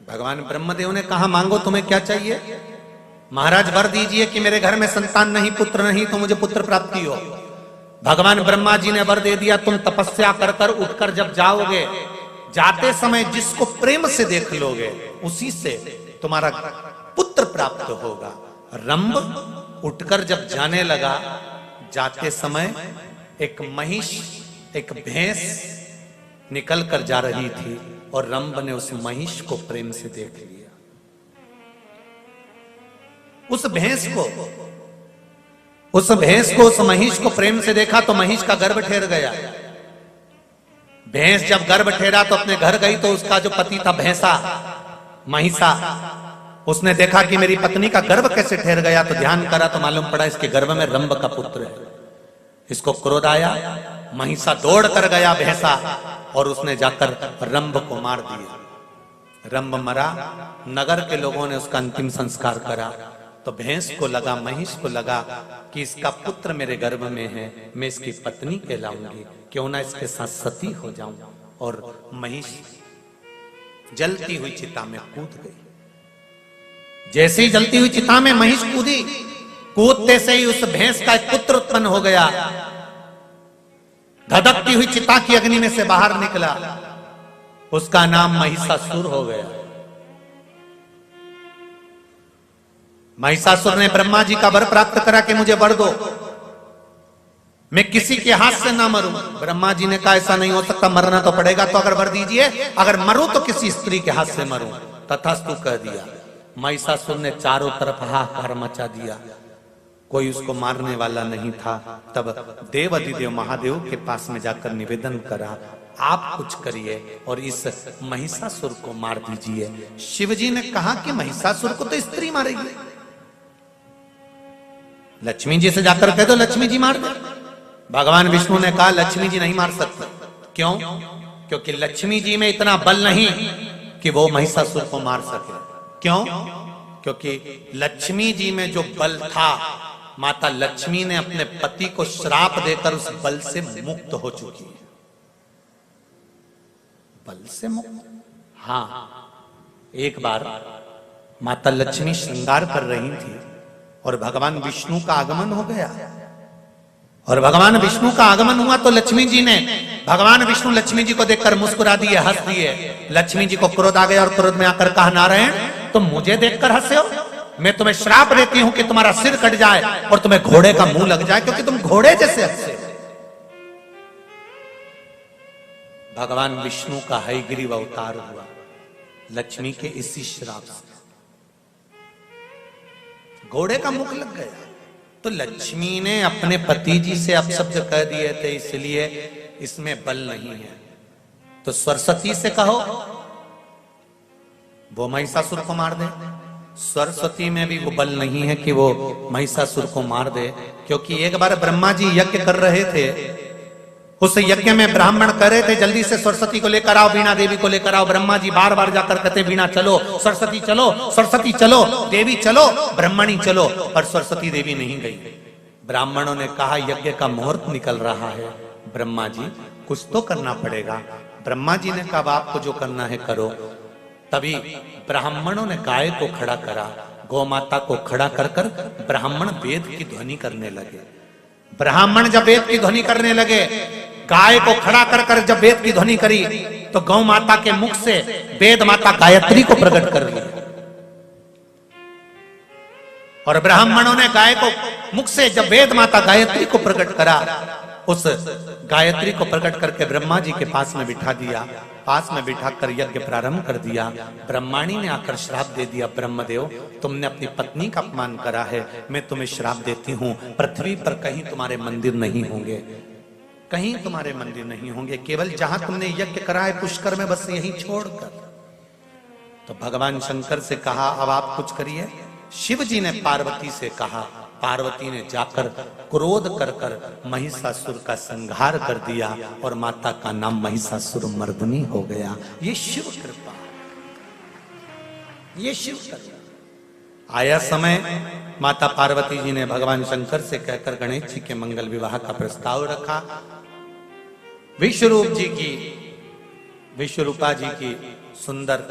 भगवान ब्रह्मदेव ने कहा, मांगो तुम्हें क्या चाहिए? महाराज वर दीजिए कि मेरे घर में संतान नहीं, पुत्र नहीं, तो मुझे पुत्र प्राप्ति हो। भगवान ब्रह्मा जी ने वर दे दिया, तुम तपस्या कर कर उठकर जब जाओगे, जाते समय जिसको प्रेम से देख लोगे उसी से तुम्हारा पुत्र प्राप्त होगा। रंभ उठकर जब जाने लगा, जाते समय एक महिष, एक भैंस निकल कर जा रही थी और रंभ ने उस महिष को प्रेम से देख लिया। उस भैंस को, उस महिष को प्रेम से देखा तो महिष का गर्भ ठहर गया। भैंस जब गर्भ ठहरा तो अपने घर गई, तो उसका जो पति था भैंसा, महिषा, उसने देखा कि मेरी पत्नी का गर्भ कैसे ठहर गया, तो ध्यान करा तो मालूम पड़ा इसके गर्भ में रंभ का पुत्र है। इसको क्रोध आया, महिषा दौड़ कर गया भैंसा और उसने जाकर रंभ को मार दिया। रंभ मरा, नगर के लोगों ने उसका अंतिम संस्कार करा। तो भैंस को लगा, महिष को लगा कि इसका पुत्र मेरे गर्भ में है, मैं इसकी पत्नी कहलाऊंगी, क्यों ना इसके साथ सती हो जाऊं। और महिष जलती हुई चिता में कूद गई। जैसे ही जलती हुई चिता में महिष कूदी, कूदते से ही उस भैंस का एक पुत्र उत्पन्न हो गया। धधकती हुई चिता की अग्नि में से बाहर निकला, उसका नाम महिषासुर हो गया। महिषासुर ने ब्रह्मा जी का वर प्राप्त करा कि मुझे वर दो, मैं किसी के हाथ से ना मरूं। ब्रह्मा जी ने कहा ऐसा नहीं हो सकता, मरना तो पड़ेगा, तो अगर वर दीजिए, अगर मरूं तो किसी स्त्री के हाथ से मरूं। तथास्तु कह दिया। महिषासुर ने चारों तरफ हाहाकार मचा दिया, कोई उसको मारने वाला नहीं था। तब देव अधिदेव महादेव के पास में जाकर निवेदन करा, आप कुछ करिए और इस महिषासुर को मार दीजिए। शिवजी ने कहा कि महिषासुर को तो स्त्री मारेगी, लक्ष्मी जी से जाकर कह दो लक्ष्मी जी मार दे। भगवान विष्णु ने कहा लक्ष्मी जी नहीं मार सकते। क्यों? क्योंकि लक्ष्मी जी में इतना बल नहीं कि वो महिषासुर को मार सके। क्यों? क्योंकि लक्ष्मी जी में जो बल था, माता लक्ष्मी ने अपने पति को श्राप देकर उस बल से मुक्त हो चुकी है। बल से मुक्त? हाँ, एक बार माता लक्ष्मी श्रृंगार कर रही थी और भगवान विष्णु का आगमन हो गया। और भगवान विष्णु का आगमन हुआ तो लक्ष्मी जी ने, भगवान विष्णु लक्ष्मी जी को देखकर मुस्कुरा दिए, हंस दिए। लक्ष्मी जी को क्रोध आ गया और क्रोध में आकर कहा, नारायण तुम मुझे देखकर हंसे हो? मैं तुम्हें श्राप देती हूं कि तुम्हारा सिर कट जाए और तुम्हें घोड़े का मुंह लग जाए, क्योंकि तुम घोड़े जैसे हंसे। भगवान विष्णु का हयग्रीव अवतार हुआ लक्ष्मी के इसी श्राप से, घोड़े का मुख लग गया। तो लक्ष्मी ने अपने पति जी से अपशब्द कह दिए थे, इसलिए इसमें बल नहीं है। तो सरस्वती से कहो वो महिषासुर को मार दे। सरस्वती में भी वो बल नहीं है कि वो महिषासुर को मार दे, क्योंकि एक बार ब्रह्मा जी यज्ञ कर रहे थे, उस यज्ञ में ब्राह्मण कह रहे थे जल्दी से सरस्वती को लेकर आओ, वीणा देवी को लेकर आओ। ब्रह्मा जी बार बार जाकर कहते वीणा चलो, सरस्वती चलो, सरस्वती चलो, देवी चलो, ब्रह्मणी चलो, पर सरस्वती देवी नहीं गई। ब्राह्मणों ने कहा यज्ञ का मुहूर्त निकल रहा है, ब्रह्मा जी कुछ तो करना पड़ेगा। ब्रह्मा जी ने कहा आपको जो करना है करो। तभी ब्राह्मणों ने गाय को खड़ा करा, गौ माता को खड़ा कर कर ब्राह्मण वेद की ध्वनि करने लगे। ब्राह्मण जब वेद की ध्वनि करने लगे, गाय को खड़ा कर कर जब वेद की ध्वनि करी, तो गौ माता के मुख से वेद माता गायत्री को प्रकट कर लिया। और ब्राह्मणों ने गाय को मुख से जब वेद माता गायत्री को प्रकट करा, उस गायत्री को प्रकट करके ब्रह्मा जी के पास में बिठा दिया। पास में बिठाकर यज्ञ प्रारंभ कर दिया। ब्रह्माणी ने आकर श्राप दे दिया, ब्रह्मदेव तुमने अपनी पत्नी का अपमान करा है, मैं तुम्हें श्राप देती हूं, पृथ्वी पर कहीं तुम्हारे मंदिर नहीं होंगे, कहीं तुम्हारे मंदिर नहीं होंगे, केवल जहां तुमने यज्ञ करा है पुष्कर में, बस यहीं छोड़कर। तो भगवान शंकर से कहा अब आप कुछ करिए। शिव जी ने पार्वती से कहा, पार्वती ने जाकर क्रोध कर कर महिषासुर का संहार कर दिया और माता का नाम महिषासुर मर्दनी हो गया। ये शिव कृपा, ये शिव कृपा। आया समय माता पार्वती जी ने भगवान शंकर से कहकर गणेश जी के मंगल विवाह का प्रस्ताव रखा। विश्वरूप जी की, विश्वरूपा जी की सुंदर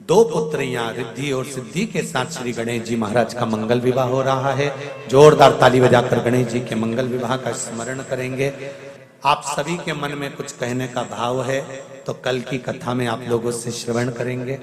दो पुत्रियां रिद्धि और सिद्धि के साथ श्री गणेश जी महाराज का मंगल विवाह हो रहा है। जोरदार ताली बजाकर गणेश जी के मंगल विवाह का स्मरण करेंगे। आप सभी के मन में कुछ कहने का भाव है तो कल की कथा में आप लोगों से श्रवण करेंगे।